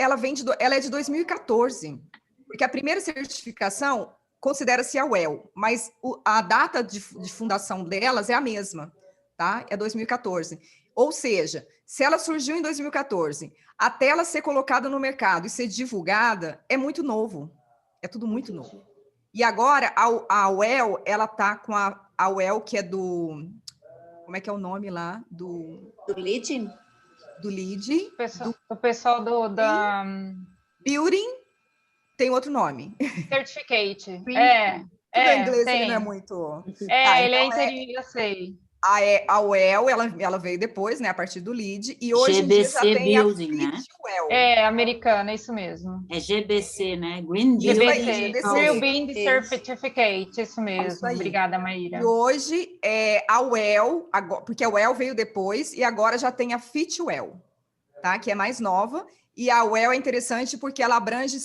é de 2014, porque a primeira certificação considera-se a WELL, mas a data de fundação delas é a mesma, tá? É 2014. Ou seja, se ela surgiu em 2014, até ela ser colocada no mercado e ser divulgada, é muito novo. É tudo muito novo. E agora, a WELL, ela tá com a WELL, que é do... Como é que é o nome lá? Do LEED? Do LEED. O pessoal da... Building Tem outro nome. Certificate. Green. Tudo em inglês, tem. ele não é muito... Ele é então inteirinho, eu sei. A UEL, ela veio depois, né, a partir do LEED, e hoje em dia já GBC tem a Building, né? FitWell. Americana, isso mesmo. É GBC, né? Green Isso aí, Building. GBC. Green Building Isso. Certificate, isso mesmo. Isso aí. Obrigada, Maíra. E hoje, a UEL, porque a UEL veio depois, e agora já tem a FitWell, tá? Que é mais nova. E a UEL é interessante porque ela abrange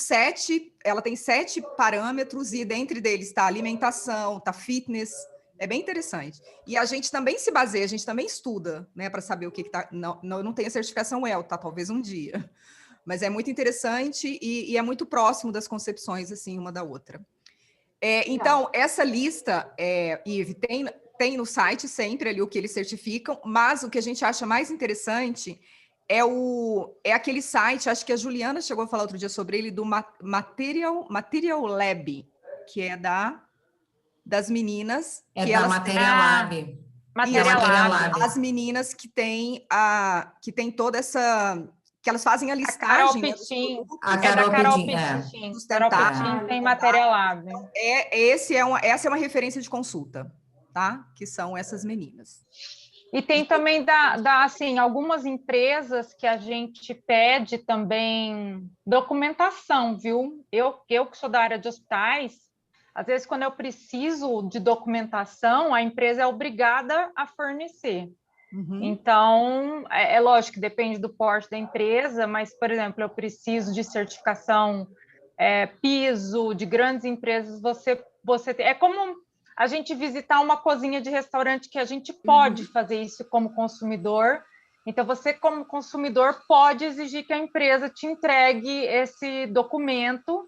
ela tem 7 parâmetros, e dentre deles está alimentação, está fitness. É bem interessante. E a gente também se baseia, a gente também estuda, né, para saber o que está. Não tem a certificação UEL, tá? Talvez um dia. Mas é muito interessante e é muito próximo das concepções, assim, uma da outra. Então, essa lista, Ive, tem no site sempre ali o que eles certificam, mas o que a gente acha mais interessante é aquele site, acho que a Juliana chegou a falar outro dia sobre ele, do Material Lab, que é das meninas. É que da elas Material Lab. Material Lab. as meninas que têm toda essa... que elas fazem a listagem, né, dos produtos. A É da Carol Carol Pitin, Pitin. Sustentável. Carol Pitin tem Material Lab. Essa é uma referência de consulta, tá? Que são essas meninas. E tem também assim, algumas empresas que a gente pede também documentação, viu? Eu que sou da área de hospitais, às vezes quando eu preciso de documentação, a empresa é obrigada a fornecer. Uhum. Então, é lógico que depende do porte da empresa, mas, por exemplo, eu preciso de certificação piso de grandes empresas, você é como a gente visitar uma cozinha de restaurante, que a gente pode fazer isso como consumidor. Então, você, como consumidor, pode exigir que a empresa te entregue esse documento,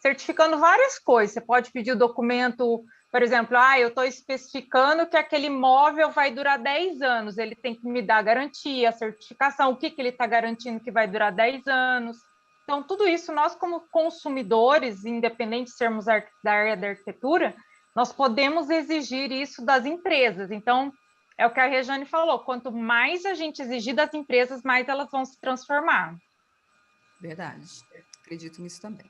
certificando várias coisas. Você pode pedir o documento, por exemplo, eu estou especificando que aquele móvel vai durar 10 anos, ele tem que me dar a garantia, a certificação, o que ele está garantindo que vai durar 10 anos. Então, tudo isso, nós como consumidores, independente de sermos da área da arquitetura, nós podemos exigir isso das empresas. Então, é o que a Rejane falou, quanto mais a gente exigir das empresas, mais elas vão se transformar. Verdade, acredito nisso também.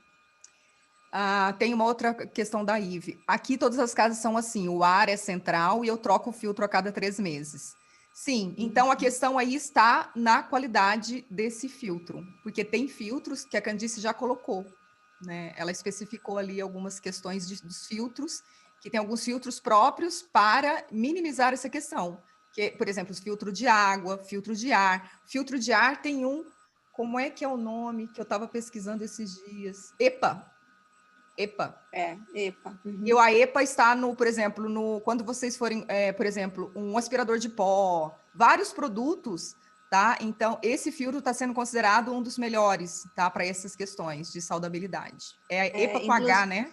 Tem uma outra questão da Ive. Aqui todas as casas são assim, o ar é central e eu troco o filtro a cada 3 meses. Sim, então a questão aí está na qualidade desse filtro, porque tem filtros que a Candice já colocou, né? Ela especificou ali algumas questões dos filtros, que tem alguns filtros próprios para minimizar essa questão. Que, por exemplo, filtro de água, filtro de ar. Filtro de ar tem como é que é o nome que eu estava pesquisando esses dias? EPA. EPA. EPA. Uhum. E a EPA está por exemplo, quando vocês forem, por exemplo, um aspirador de pó, vários produtos, tá? Então, esse filtro está sendo considerado um dos melhores, tá? Para essas questões de saudabilidade. É a EPA com H, né?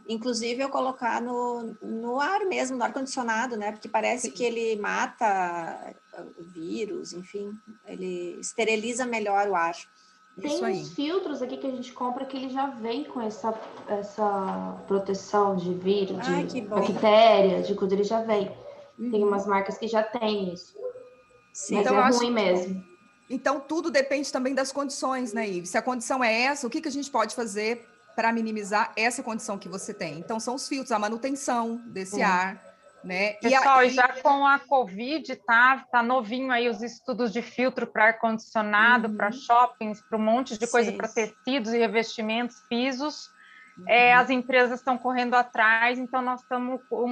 Inclusive, eu colocar no ar mesmo, no ar-condicionado, né? Porque parece que ele mata o vírus, enfim, ele esteriliza melhor o ar. Tem uns filtros aqui que a gente compra que ele já vem com essa proteção de vírus, de bactérias, de coisa, ele já vem. Tem umas marcas que já tem isso. Sim, mas então, é ruim mesmo. Então, tudo depende também das condições, né, Ive? Se a condição é essa, o que a gente pode fazer para minimizar essa condição que você tem? Então, são os filtros, a manutenção desse ar, né? Pessoal, já com a Covid, tá novinho aí os estudos de filtro para ar-condicionado, para shoppings, para um monte de coisa, para tecidos e revestimentos, pisos. As empresas estão correndo atrás, então nós estamos, o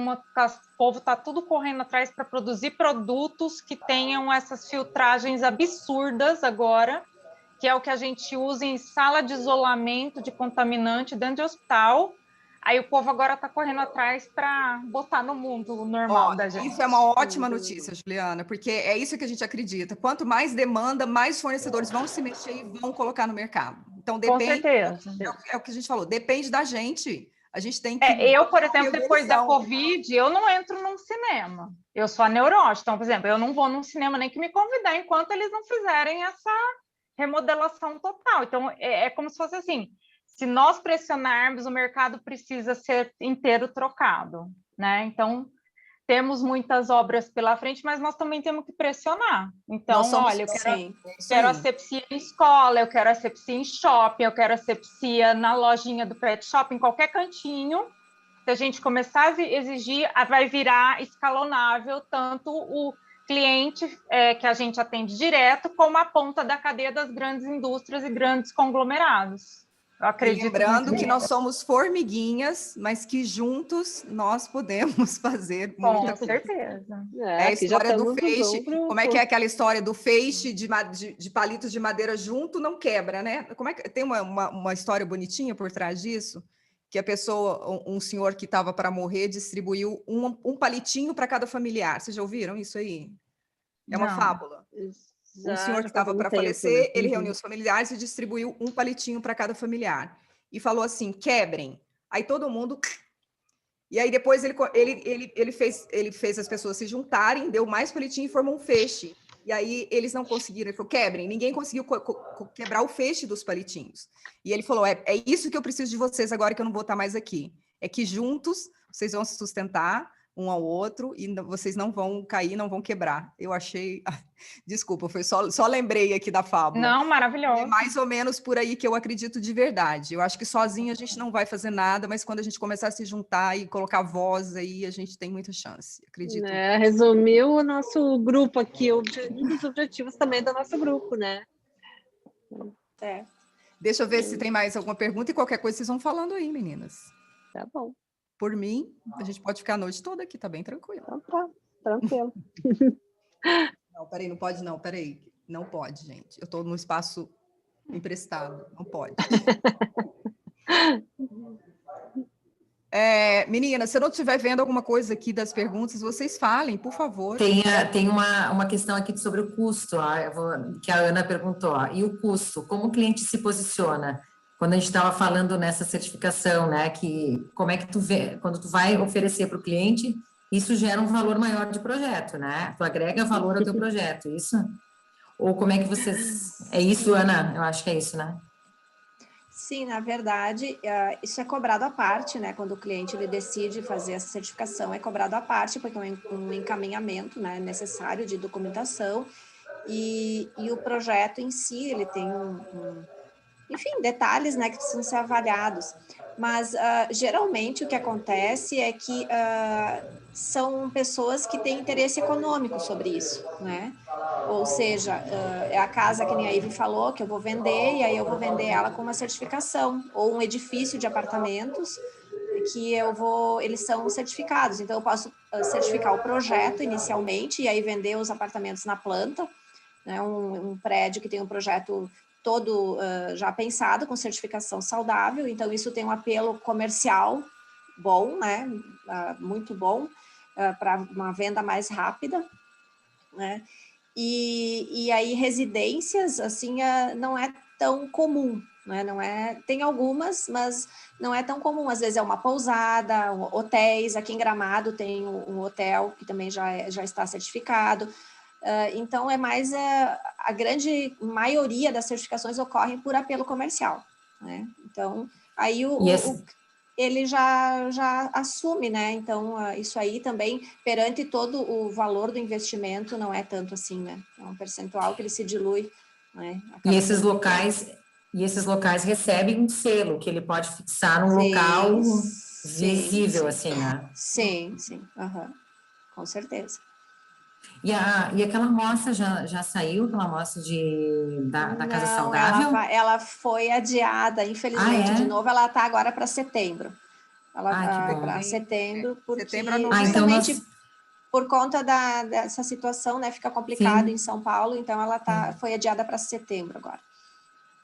povo está tudo correndo atrás para produzir produtos que tenham essas filtragens absurdas agora, que é o que a gente usa em sala de isolamento de contaminante dentro de hospital. Aí o povo agora está correndo atrás para botar no mundo normal da gente. Isso é uma ótima notícia, Juliana, porque é isso que a gente acredita. Quanto mais demanda, mais fornecedores vão se mexer e vão colocar no mercado. Então, depende... Com certeza. É o que a gente falou, depende da gente. A gente tem que... eu, por exemplo, depois da Covid, eu não entro num cinema. Eu sou a neurótica. Então, por exemplo, eu não vou num cinema nem que me convidar enquanto eles não fizerem essa remodelação total. Então, é como se fosse assim... Se nós pressionarmos, o mercado precisa ser inteiro trocado, né? Então, temos muitas obras pela frente, mas nós também temos que pressionar. Então, olha, eu quero asepsia em escola, eu quero asepsia em shopping, eu quero asepsia na lojinha do pet shop, em qualquer cantinho. Se a gente começar a exigir, vai virar escalonável tanto o cliente que a gente atende direto, como a ponta da cadeia das grandes indústrias e grandes conglomerados. Eu acredito. E lembrando que nós somos formiguinhas, mas que juntos nós podemos fazer muita coisa. Com certeza. A história do feixe. Como é que é aquela história do feixe de palitos de madeira junto não quebra, né? Como é que tem uma história bonitinha por trás disso? Que a pessoa, um senhor que estava para morrer, distribuiu um palitinho para cada familiar. Vocês já ouviram isso aí? É uma fábula. Um senhor que estava para falecer, ele reuniu os familiares e distribuiu um palitinho para cada familiar. E falou assim, quebrem. Aí todo mundo... E aí depois ele fez as pessoas se juntarem, deu mais palitinho e formou um feixe. E aí eles não conseguiram, ele falou, quebrem. Ninguém conseguiu quebrar o feixe dos palitinhos. E ele falou, é isso que eu preciso de vocês agora que eu não vou estar mais aqui. É que juntos vocês vão se sustentar um ao outro e vocês não vão cair, não vão quebrar. Eu achei... Desculpa, foi só lembrei aqui da fábula. Não, maravilhoso. É mais ou menos por aí que eu acredito de verdade. Eu acho que sozinho a gente não vai fazer nada, mas quando a gente começar a se juntar e colocar voz aí, a gente tem muita chance, acredito. Resumiu o nosso grupo aqui, um dos objetivos também do nosso grupo, né? Deixa eu ver se tem mais alguma pergunta e qualquer coisa vocês vão falando aí, meninas. Tá bom. Por mim, a gente pode ficar a noite toda aqui, tá bem tranquilo. Então tá, tranquilo. Não, peraí, não pode não, peraí. Não pode, gente. Eu estou num espaço emprestado, não pode. Meninas, se eu não estiver vendo alguma coisa aqui das perguntas, vocês falem, por favor. Tem uma questão aqui sobre o custo, que a Ana perguntou. E o custo? Como o cliente se posiciona? Quando a gente estava falando nessa certificação, né, que como é que tu vê, quando tu vai oferecer para o cliente, isso gera um valor maior de projeto, né? Tu agrega valor ao teu projeto, isso? Ou como é que vocês... É isso, Ana? Eu acho que é isso, né? Sim, na verdade, isso é cobrado à parte, né? Quando o cliente ele decide fazer essa certificação, é cobrado à parte, porque é um encaminhamento, né, necessário de documentação, e o projeto em si, ele tem enfim, detalhes, né, que precisam ser avaliados. Mas, geralmente, o que acontece é que são pessoas que têm interesse econômico sobre isso, né? Ou seja, é a casa que nem a Ivy falou, que eu vou vender, e aí eu vou vender ela com uma certificação, ou um edifício de apartamentos, que eles são certificados. Então, eu posso certificar o projeto inicialmente, e aí vender os apartamentos na planta, né? Um prédio que tem um projeto todo já pensado, com certificação saudável, então isso tem um apelo comercial bom, né, muito bom, para uma venda mais rápida, né, e aí residências, assim, não é tão comum, né, tem algumas, mas não é tão comum, às vezes é uma pousada, hotéis, aqui em Gramado tem um hotel que também já está certificado. Então, é mais a grande maioria das certificações ocorrem por apelo comercial, né? Então, aí ele já assume, né? Então, isso aí também, perante todo o valor do investimento, não é tanto assim, né? É um percentual que ele se dilui, né? E esses locais recebem um selo que ele pode fixar num local visível, assim, né? Sim, com certeza. E aquela amostra já saiu, aquela amostra da Casa Saudável? Ela foi adiada, infelizmente, de novo, ela está agora para setembro. Ela está para setembro, porque justamente por conta dessa situação, né, fica complicado em São Paulo, então ela foi adiada para setembro agora.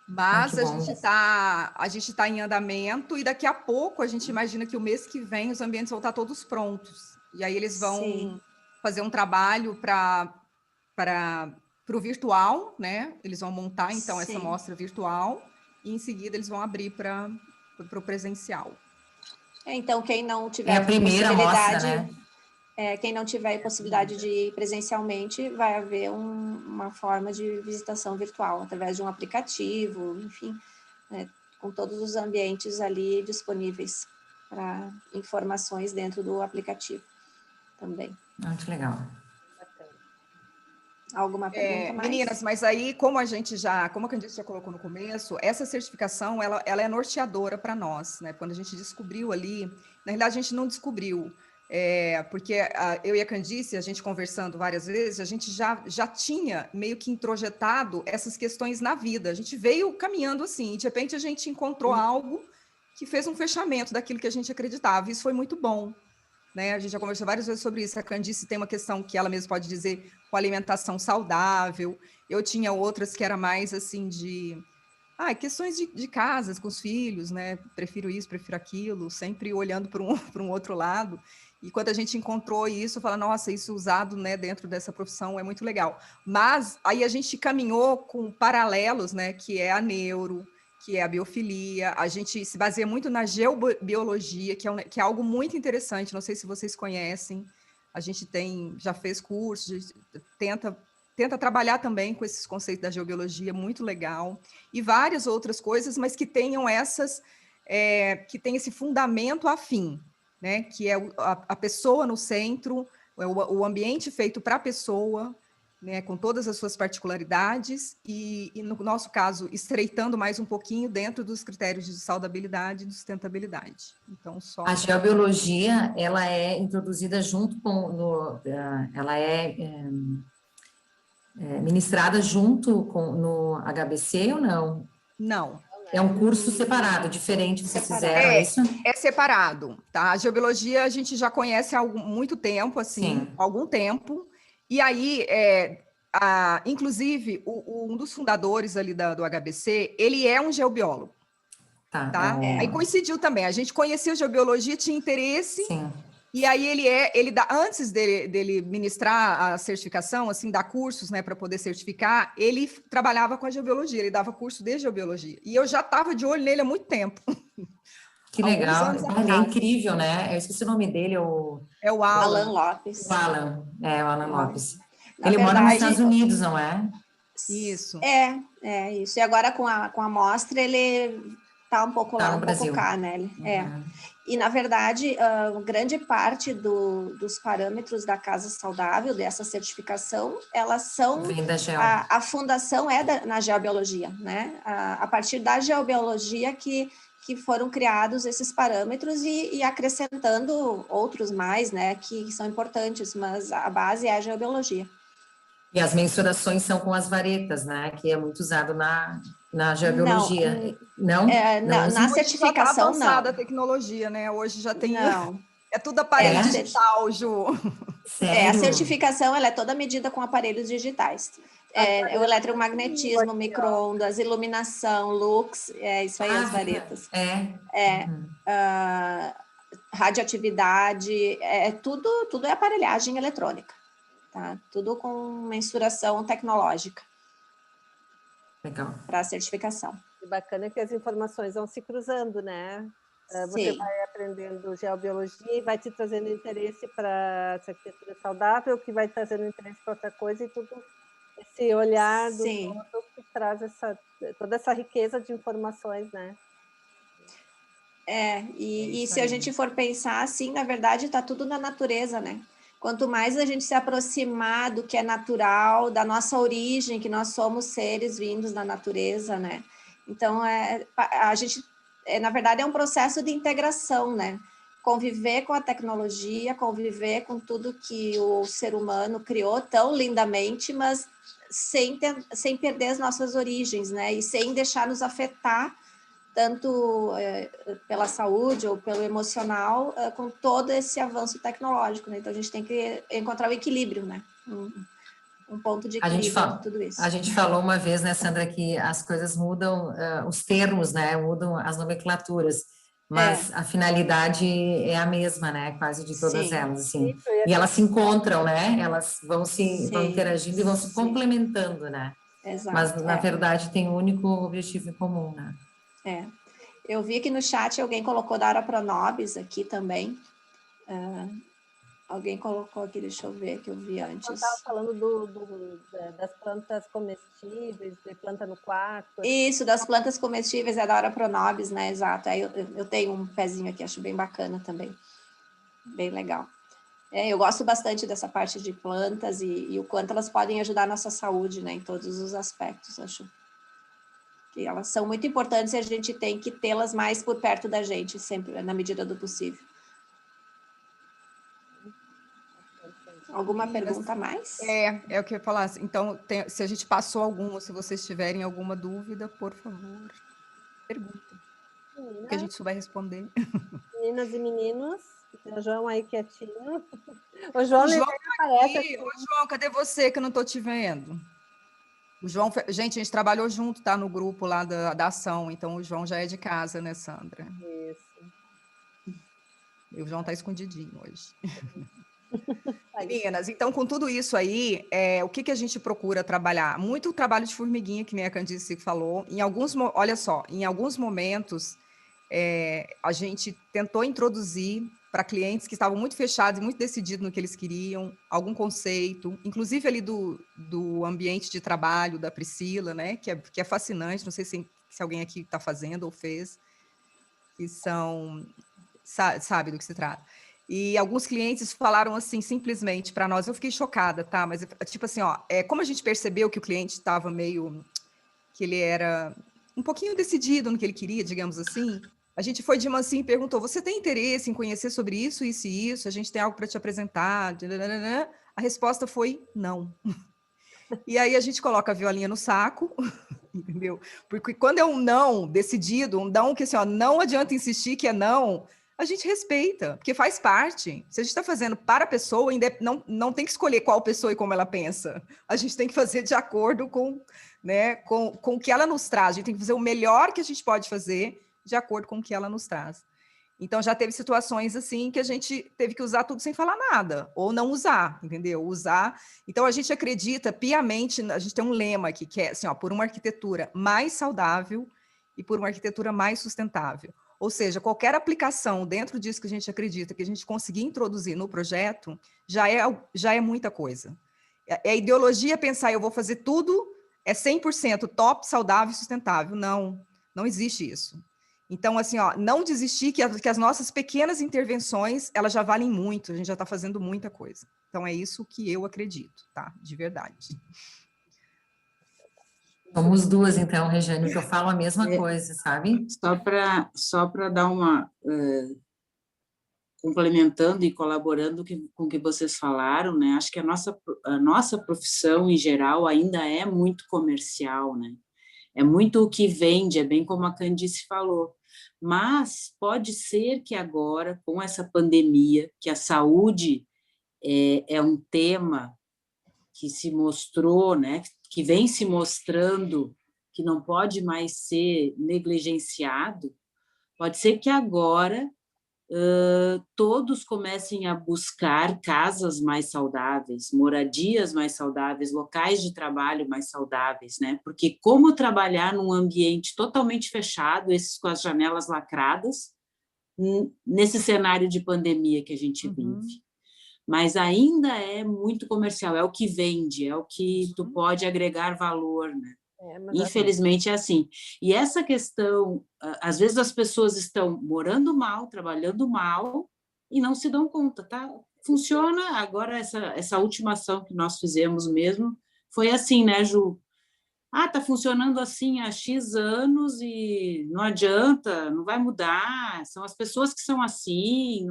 Mas a gente tá em andamento e daqui a pouco a gente imagina que o mês que vem os ambientes vão estar todos prontos. E aí eles vão fazer um trabalho para o virtual, né? Eles vão montar, então, essa mostra virtual e, em seguida, eles vão abrir para o presencial. Então, quem não tiver a primeira mostra, né? Quem não tiver possibilidade de ir presencialmente, vai haver uma forma de visitação virtual, através de um aplicativo, enfim, né? Com todos os ambientes ali disponíveis para informações dentro do aplicativo. também. Muito legal. Alguma pergunta mais? Meninas, mas aí, como a Candice já colocou no começo, essa certificação, ela é norteadora para nós, né? Quando a gente descobriu ali, na realidade a gente não descobriu, porque eu e a Candice, a gente conversando várias vezes, a gente já tinha meio que introjetado essas questões na vida, a gente veio caminhando assim, e de repente a gente encontrou algo que fez um fechamento daquilo que a gente acreditava, isso foi muito bom. Né? A gente já conversou várias vezes sobre isso. A Candice tem uma questão que ela mesma pode dizer com alimentação saudável. Eu tinha outras que era mais assim de questões de casas com os filhos, né? Prefiro isso, prefiro aquilo, sempre olhando para um outro lado. E quando a gente encontrou isso, fala, nossa, isso usado, né, dentro dessa profissão é muito legal. Mas aí a gente caminhou com paralelos, né, que é a neuro, que é a biofilia, a gente se baseia muito na geobiologia, que é algo muito interessante, não sei se vocês conhecem, a gente já fez cursos, tenta trabalhar também com esses conceitos da geobiologia, muito legal, e várias outras coisas, mas que tenham que tem esse fundamento afim, né, que é a pessoa no centro, o ambiente feito para a pessoa, né, com todas as suas particularidades e, no nosso caso, estreitando mais um pouquinho dentro dos critérios de saudabilidade e sustentabilidade. Então, A geobiologia, ela é introduzida junto ela é ministrada junto no HBC ou não? Não. É um curso separado, diferente, vocês fizeram isso? É separado, tá? A geobiologia a gente já conhece há muito tempo, assim, algum tempo, e aí, inclusive, um dos fundadores ali do HBC, ele é um geobiólogo, tá? Aí coincidiu também, a gente conhecia a geobiologia, tinha interesse, e aí antes dele ministrar a certificação, assim, dar cursos, né, para poder certificar, ele trabalhava com a geobiologia, ele dava curso de geobiologia, e eu já estava de olho nele há muito tempo. Que legal, ele é incrível, né? Eu esqueci o nome dele, é o Alan Lopes. O Alan Lopes. Ele mora nos Estados Unidos, não é? Isso. É isso. E agora com a mostra ele tá um pouco lá, um pouco cá, né? E, na verdade, grande parte dos parâmetros da Casa Saudável, dessa certificação, elas são... A fundação na geobiologia, né? A partir da geobiologia que foram criados esses parâmetros e acrescentando outros mais, né? Que são importantes, mas a base é a geobiologia. E as mensurações são com as varetas, né? Que é muito usado na geobiologia. Não? Na certificação, hoje já tá avançada a tecnologia, né? Hoje já tem... Não. É tudo aparelho digital, Ju. Sério? A certificação ela é toda medida com aparelhos digitais. O eletromagnetismo, micro-ondas, iluminação, lux, isso aí, as varetas. Radioatividade, tudo é aparelhagem eletrônica. Tá? Tudo com mensuração tecnológica. Legal. Para a certificação. O bacana é que as informações vão se cruzando, né? Você vai aprendendo geobiologia e vai te trazendo interesse para essa arquitetura saudável, que vai trazendo interesse para outra coisa, e tudo esse olhar do todo que traz toda essa riqueza de informações, né? E se a gente for pensar assim, na verdade está tudo na natureza, né? Quanto mais a gente se aproximar do que é natural, da nossa origem, que nós somos seres vindos da natureza, né? Então, a gente, na verdade, é um processo de integração, né? Conviver com a tecnologia, conviver com tudo que o ser humano criou tão lindamente, mas sem perder as nossas origens, né? E sem deixar nos afetar tanto pela saúde ou pelo emocional, com todo esse avanço tecnológico, né? Então, a gente tem que encontrar o equilíbrio, né? Um ponto de equilíbrio de tudo isso. A gente falou uma vez, né, Sandra, que as coisas mudam, os termos, né? Mudam as nomenclaturas, mas a finalidade é a mesma, né? Quase de todas elas, assim. E elas se encontram, né? Elas vão interagindo e vão se complementando, né? Exato. Mas, na verdade, tem um único objetivo em comum, né? Eu vi aqui no chat alguém colocou Daura Pronobis aqui também. Alguém colocou aqui, deixa eu ver, que eu vi antes. Eu estava falando das plantas comestíveis, de planta no quarto. Isso, das plantas comestíveis, é da Daura Pronobis, né? Exato. Aí eu tenho um pezinho aqui, acho bem bacana também. Bem legal. Eu gosto bastante dessa parte de plantas e o quanto elas podem ajudar a nossa saúde, né, em todos os aspectos, acho que elas são muito importantes e a gente tem que tê-las mais por perto da gente, sempre, na medida do possível. Alguma pergunta a mais? É o que eu ia falar. Então, se a gente passou alguma, se vocês tiverem alguma dúvida, por favor, perguntem. Que a gente só vai responder. Meninas e meninos, o João aí quietinho. O João aparece aqui. Ô, João, cadê você que eu não estou te vendo? O João, gente, a gente trabalhou junto, tá? No grupo lá da ação, então o João já é de casa, né, Sandra? Isso. E o João tá escondidinho hoje. Meninas, então com tudo isso aí, o que a gente procura trabalhar? Muito trabalho de formiguinha, que nem a Candice falou. Olha só, em alguns momentos, a gente tentou introduzir para clientes que estavam muito fechados e muito decididos no que eles queriam, algum conceito, inclusive ali do ambiente de trabalho da Priscila, né? Que é fascinante, não sei se alguém aqui está fazendo ou fez, que são, sabe do que se trata. E alguns clientes falaram assim, simplesmente para nós, eu fiquei chocada, tá? Mas tipo assim, como a gente percebeu que o cliente estava que ele era um pouquinho decidido no que ele queria, digamos assim, a gente foi de mansinho e perguntou, você tem interesse em conhecer sobre isso, isso e isso? A gente tem algo para te apresentar? A resposta foi não. E aí a gente coloca a violinha no saco, entendeu? Porque quando é um não decidido, um não que assim, não adianta insistir que é não, a gente respeita, porque faz parte. Se a gente está fazendo para a pessoa, não tem que escolher qual pessoa e como ela pensa. A gente tem que fazer de acordo com o que ela nos traz. A gente tem que fazer o melhor que a gente pode fazer de acordo com o que ela nos traz. Então, já teve situações assim que a gente teve que usar tudo sem falar nada, ou não usar, entendeu? Usar. Então, a gente acredita piamente, a gente tem um lema aqui, que é assim, por uma arquitetura mais saudável e por uma arquitetura mais sustentável. Ou seja, qualquer aplicação dentro disso que a gente acredita, que a gente conseguir introduzir no projeto, já é muita coisa. É ideologia pensar, eu vou fazer tudo, 100% top, saudável e sustentável. Não existe isso. Então, assim, não desistir, que as nossas pequenas intervenções, elas já valem muito, a gente já está fazendo muita coisa. Então, é isso que eu acredito, tá? De verdade. Somos duas, então, Regiane, que eu falo a mesma coisa, sabe? Só para dar uma... complementando e colaborando com o que vocês falaram, né? Acho que a nossa profissão, em geral, ainda é muito comercial, né? É muito o que vende, é bem como a Candice falou. Mas pode ser que agora, com essa pandemia, que a saúde é um tema que se mostrou, né, que vem se mostrando que não pode mais ser negligenciado, pode ser que agora todos comecem a buscar casas mais saudáveis, moradias mais saudáveis, locais de trabalho mais saudáveis, né? Porque como trabalhar num ambiente totalmente fechado, esses com as janelas lacradas, nesse cenário de pandemia que a gente vive? Mas ainda é muito comercial, é o que vende, é o que tu pode agregar valor, né? Infelizmente é assim. E essa questão, às vezes as pessoas estão morando mal, trabalhando mal, e não se dão conta, tá? Funciona. Agora, essa última ação que nós fizemos mesmo, foi assim, né, Ju? Tá funcionando assim há X anos e não adianta, não vai mudar, são as pessoas que são assim.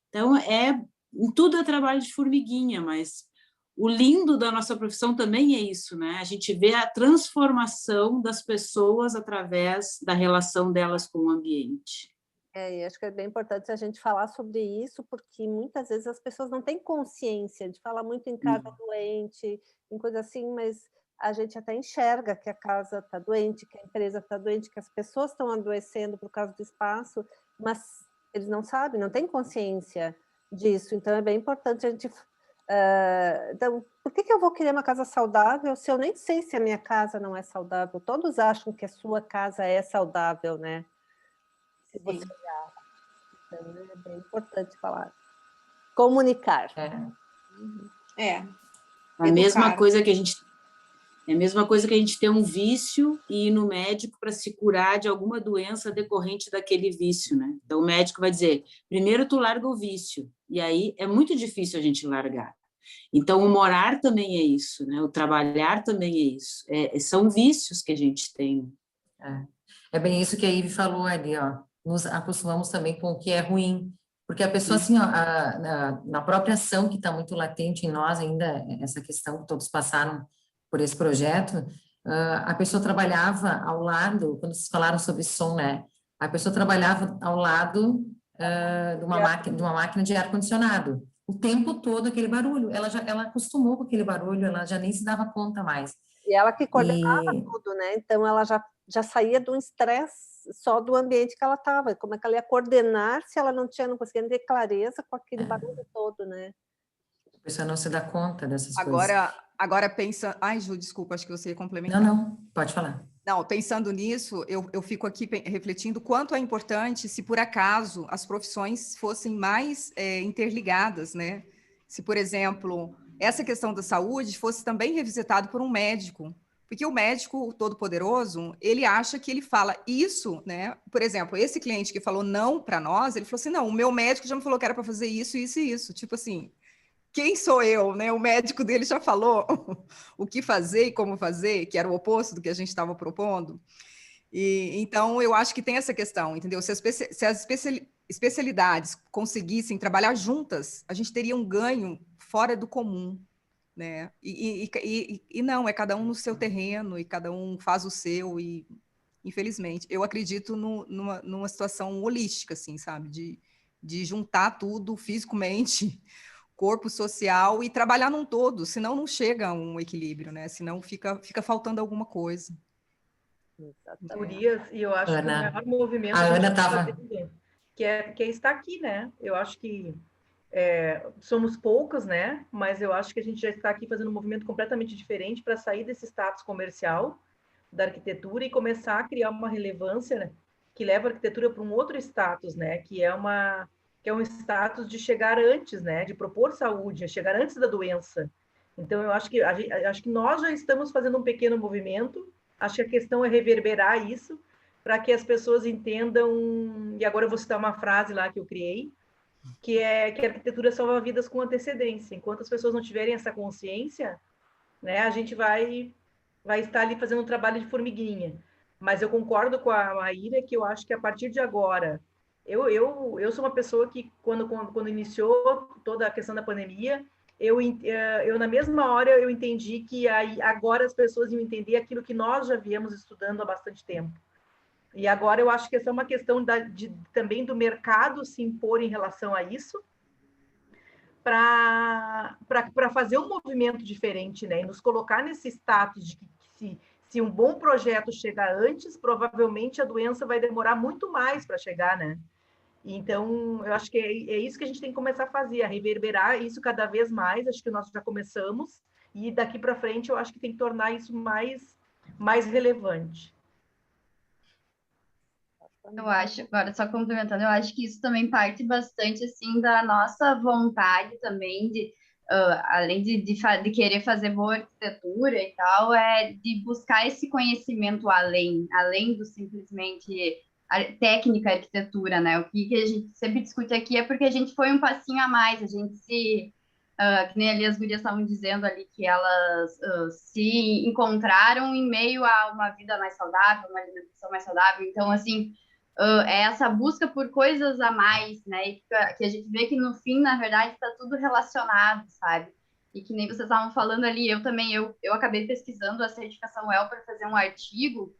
Então, em tudo é trabalho de formiguinha, mas o lindo da nossa profissão também é isso, né? A gente vê a transformação das pessoas através da relação delas com o ambiente. E acho que é bem importante a gente falar sobre isso, porque muitas vezes as pessoas não têm consciência. A gente fala muito em casa doente, em coisa assim, mas a gente até enxerga que a casa está doente, que a empresa está doente, que as pessoas estão adoecendo por causa do espaço, mas eles não sabem, não têm consciência disso. Então, é bem importante a gente... então, por que eu vou querer uma casa saudável se eu nem sei se a minha casa não é saudável? Todos acham que a sua casa é saudável, né? Se você olhar. Então, é bem importante falar. Comunicar. A mesma coisa que a gente... É a mesma coisa que a gente ter um vício e ir no médico para se curar de alguma doença decorrente daquele vício, né? Então, o médico vai dizer, primeiro tu larga o vício, e aí é muito difícil a gente largar. Então, o morar também é isso, né? O trabalhar também é isso. São vícios que a gente tem. É bem isso que a Ive falou ali, ó. Nos acostumamos também com o que é ruim, porque a pessoa, assim, ó, na própria ação que está muito latente em nós ainda, essa questão que todos passaram por esse projeto, a pessoa trabalhava ao lado, quando vocês falaram sobre som, né? A pessoa trabalhava ao lado de uma máquina de ar-condicionado. O tempo todo aquele barulho. Ela acostumou com aquele barulho, ela já nem se dava conta mais. E ela que coordenava tudo, né? Então, ela já saía de um estresse só do ambiente que ela estava. Como é que ela ia coordenar se ela não conseguia ter clareza com aquele barulho todo, né? A pessoa não se dá conta dessas coisas. Agora pensa... Ai, Ju, desculpa, acho que você ia complementar. Não, pode falar. Não, pensando nisso, eu fico aqui refletindo quanto é importante se, por acaso, as profissões fossem mais interligadas, né? Se, por exemplo, essa questão da saúde fosse também revisitado por um médico, porque o médico todo-poderoso, ele acha que ele fala isso, né? Por exemplo, esse cliente que falou não para nós, ele falou assim, não, o meu médico já me falou que era para fazer isso, isso e isso. Tipo assim, quem sou eu, né? O médico dele já falou o que fazer e como fazer, que era o oposto do que a gente estava propondo. E então eu acho que tem essa questão, entendeu? Se as especialidades conseguissem trabalhar juntas, a gente teria um ganho fora do comum, né? E não, é cada um no seu terreno e cada um faz o seu e infelizmente eu acredito numa situação holística, assim, sabe? De juntar tudo fisicamente, corpo social e trabalhar num todo, senão não chega a um equilíbrio, né? Senão fica faltando alguma coisa. Gurias, e eu acho que o maior movimento a que Ana a gente está estava... fazendo, que é estar aqui, né? Eu acho que somos poucos, né? Mas eu acho que a gente já está aqui fazendo um movimento completamente diferente para sair desse status comercial da arquitetura e começar a criar uma relevância, né? Que leva a arquitetura para um outro status, né? Que é um status de chegar antes, né? De propor saúde, chegar antes da doença. Então, eu acho que nós já estamos fazendo um pequeno movimento. Acho que a questão é reverberar isso para que as pessoas entendam. E agora eu vou citar uma frase lá que eu criei, que é que a arquitetura salva vidas com antecedência. Enquanto as pessoas não tiverem essa consciência, né, a gente vai estar ali fazendo um trabalho de formiguinha. Mas eu concordo com a Maíra que eu acho que a partir de agora, eu sou uma pessoa que quando iniciou toda a questão da pandemia, eu na mesma hora eu entendi que agora as pessoas iam entender aquilo que nós já viemos estudando há bastante tempo. E agora eu acho que essa é uma questão também do mercado se impor em relação a isso, para fazer um movimento diferente, né? E nos colocar nesse status de que se um bom projeto chegar antes, provavelmente a doença vai demorar muito mais para chegar, né? Então, eu acho que é isso que a gente tem que começar a fazer, a reverberar isso cada vez mais. Acho que nós já começamos, e daqui para frente eu acho que tem que tornar isso mais relevante. Eu acho, agora só complementando, eu acho que isso também parte bastante, assim, da nossa vontade também de, além de querer fazer boa arquitetura e tal, de buscar esse conhecimento além do simplesmente técnica arquitetura, né? O que a gente sempre discute aqui é porque a gente foi um passinho a mais, a gente que nem ali as gurias estavam dizendo ali, que elas se encontraram em meio a uma vida mais saudável, uma alimentação mais saudável, então, assim, é essa busca por coisas a mais, né? E que a gente vê que no fim, na verdade, está tudo relacionado, sabe? E que nem vocês estavam falando ali, eu acabei pesquisando a certificação WELL para fazer um artigo,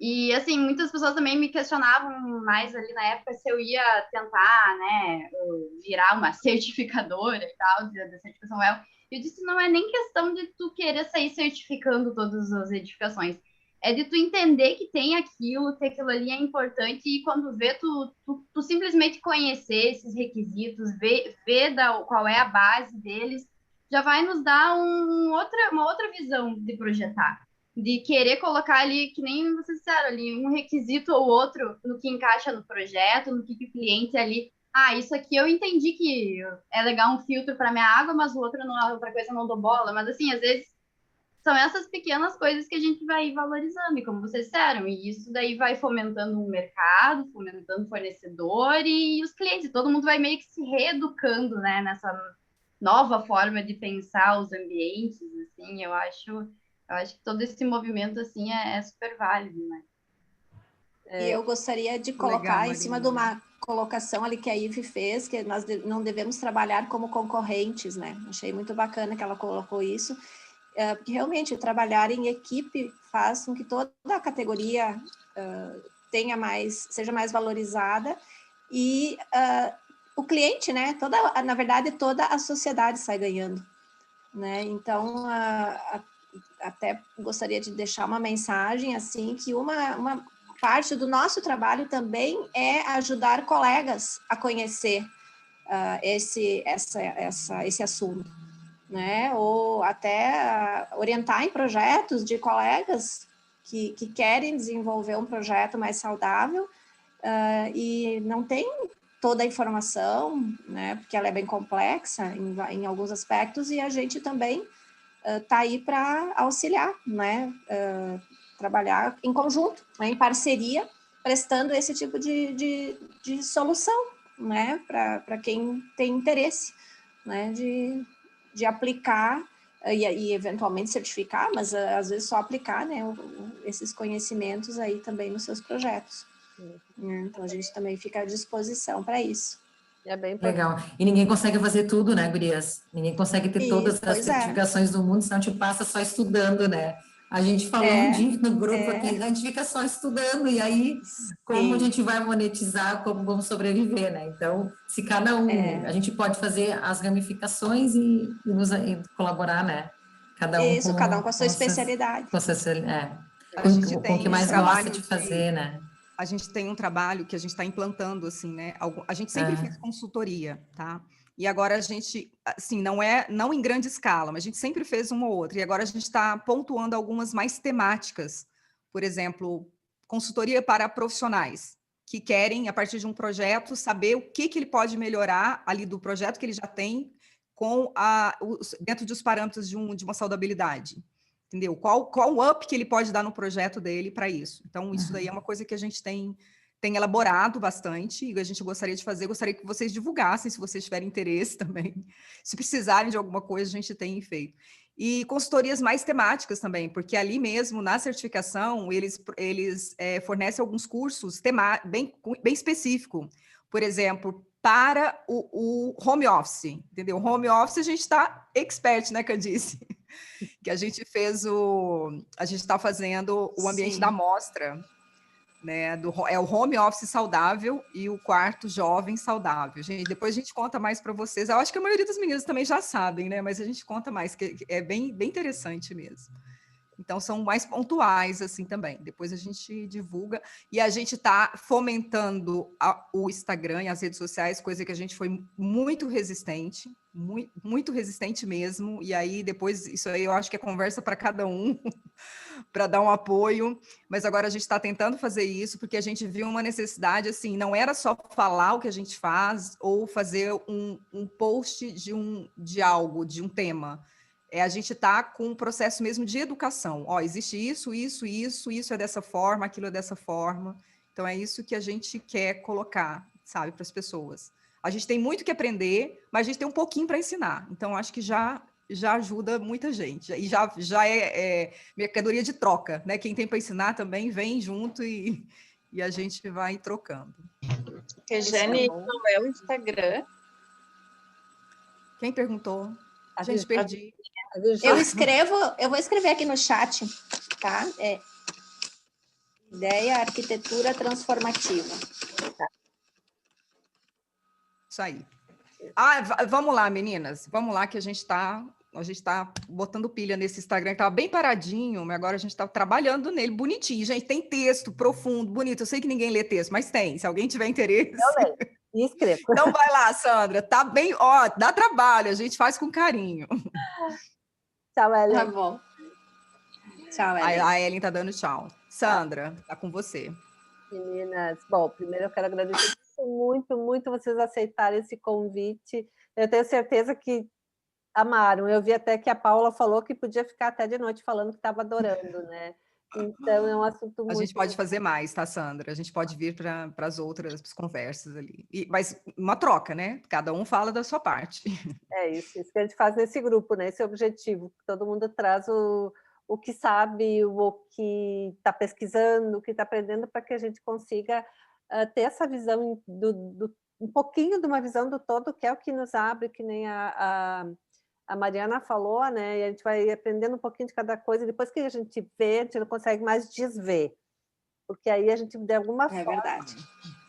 e, assim, muitas pessoas também me questionavam mais ali na época se eu ia tentar, né, virar uma certificadora e tal, da certificação WELL. Eu disse, não é nem questão de tu querer sair certificando todas as edificações, é de tu entender que tem aquilo, que aquilo ali é importante, e quando vê, tu simplesmente conhecer esses requisitos, ver qual é a base deles, já vai nos dar uma outra visão de projetar, de querer colocar ali, que nem vocês disseram ali, um requisito ou outro no que encaixa no projeto, no que o cliente ali, isso aqui eu entendi que é legal um filtro para minha água, mas outra coisa eu não dou bola, mas assim, às vezes são essas pequenas coisas que a gente vai valorizando, e como vocês disseram, e isso daí vai fomentando o mercado, fomentando o fornecedor e os clientes, todo mundo vai meio que se reeducando, né, nessa nova forma de pensar os ambientes, assim, eu acho que todo esse movimento, assim, é super válido, né? E eu gostaria de colocar em cima de uma colocação ali que a Ive fez, que nós não devemos trabalhar como concorrentes, né? Achei muito bacana que ela colocou isso, porque realmente trabalhar em equipe faz com que toda a categoria seja mais valorizada e o cliente, né? Na verdade, toda a sociedade sai ganhando, né? Então, até gostaria de deixar uma mensagem assim que uma parte do nosso trabalho também é ajudar colegas a conhecer esse assunto, né? Ou até orientar em projetos de colegas que querem desenvolver um projeto mais saudável e não tem toda a informação, né? Porque ela é bem complexa em alguns aspectos e a gente também está aí para auxiliar, né? Trabalhar em conjunto, né, em parceria, prestando esse tipo de solução, né, para quem tem interesse, né, de aplicar e eventualmente certificar, mas às vezes só aplicar, né, esses conhecimentos aí também nos seus projetos. Então a gente também fica à disposição para isso. É bem importante. Legal. E ninguém consegue fazer tudo, né, gurias? Ninguém consegue ter todas as Pois certificações do mundo, senão a gente passa só estudando, né? A gente falou um dia no grupo aqui, a gente fica só estudando, e aí como a gente vai monetizar, como vamos sobreviver, né? Então, se cada um, a gente pode fazer as ramificações e colaborar, né? Cada um com a sua especialidade. Com o que mais gosta de fazer, né? A gente tem um trabalho que a gente está implantando, assim, né? A gente sempre fez consultoria, tá? E agora a gente, assim, não em grande escala, mas a gente sempre fez uma ou outra. E agora a gente está pontuando algumas mais temáticas. Por exemplo, consultoria para profissionais que querem, a partir de um projeto, saber o que ele pode melhorar ali do projeto que ele já tem dentro dos parâmetros de uma saudabilidade. Entendeu? Qual o up que ele pode dar no projeto dele para isso? Então, isso daí é uma coisa que a gente tem elaborado bastante e a gente gostaria de fazer. Gostaria que vocês divulgassem, se vocês tiverem interesse também. Se precisarem de alguma coisa, a gente tem feito. E consultorias mais temáticas também, porque ali mesmo, na certificação, eles fornecem alguns cursos bem específicos. Por exemplo, para o home office, entendeu? Home office a gente está expert, né, Candice? Que a gente está fazendo o ambiente da mostra, né? É o home office saudável e o quarto jovem saudável. Gente, depois a gente conta mais para vocês. Eu acho que a maioria das meninas também já sabem, né? Mas a gente conta mais, que é bem interessante mesmo. Então, são mais pontuais, assim, também. Depois a gente divulga. E a gente está fomentando o Instagram e as redes sociais, coisa que a gente foi muito resistente, muito resistente mesmo. E aí, depois, isso aí eu acho que é conversa para cada um, para dar um apoio. Mas agora a gente está tentando fazer isso, porque a gente viu uma necessidade, assim, não era só falar o que a gente faz ou fazer um post de algo, de um tema. A gente está com um processo mesmo de educação. Existe isso é dessa forma, aquilo é dessa forma. Então, é isso que a gente quer colocar, sabe, para as pessoas. A gente tem muito que aprender, mas a gente tem um pouquinho para ensinar. Então, acho que já ajuda muita gente. E já é mercadoria de troca, né? Quem tem para ensinar também vem junto e a gente vai trocando. Rejane, não é o Instagram? Quem perguntou? A gente perdi. Eu vou escrever aqui no chat, tá? Ideia arquitetura transformativa. Isso aí. Vamos lá, meninas. Vamos lá que a gente está botando pilha nesse Instagram, que estava bem paradinho, mas agora a gente está trabalhando nele bonitinho. Gente, tem texto profundo, bonito. Eu sei que ninguém lê texto, mas tem. Se alguém tiver interesse... Eu leio. E escrevo. Então vai lá, Sandra. Tá bem... dá trabalho. A gente faz com carinho. Tchau, Ellen. Tá bom. Tchau, Ellen. A Ellen tá dando tchau. Sandra, tá com você. Meninas, bom, primeiro eu quero agradecer muito, muito vocês aceitarem esse convite. Eu tenho certeza que Amaram. Eu vi até que a Paula falou que podia ficar até de noite falando que estava adorando, né? Então, é um assunto muito... A gente pode fazer mais, tá, Sandra? A gente pode vir para as outras conversas ali. Mas uma troca, né? Cada um fala da sua parte. É isso que a gente faz nesse grupo, né? Esse objetivo, que todo mundo traz o que sabe, o que está pesquisando, o que está aprendendo, para que a gente consiga ter essa visão, um pouquinho de uma visão do todo, que é o que nos abre, que nem a Mariana falou, né? E a gente vai aprendendo um pouquinho de cada coisa, e depois que a gente vê, a gente não consegue mais desver, porque aí a gente, de alguma forma,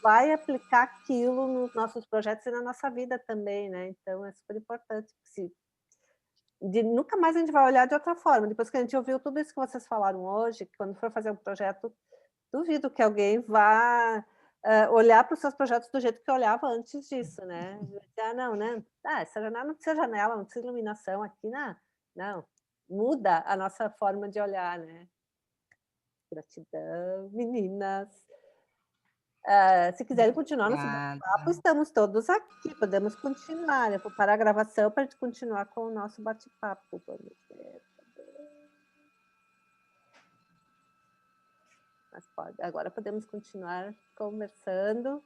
vai aplicar aquilo nos nossos projetos e na nossa vida também, né? Então, é super importante. Nunca mais a gente vai olhar de outra forma. Depois que a gente ouviu tudo isso que vocês falaram hoje, que quando for fazer um projeto, duvido que alguém vá olhar para os seus projetos do jeito que olhava antes disso, né? Não, né? Essa janela não precisa janela, não precisa iluminação aqui, não. Não, muda a nossa forma de olhar, né? Gratidão, meninas. Se quiserem continuar nosso bate-papo, estamos todos aqui, podemos continuar. Eu vou parar a gravação para a gente continuar com o nosso bate-papo. Vamos ver. Mas agora podemos continuar conversando.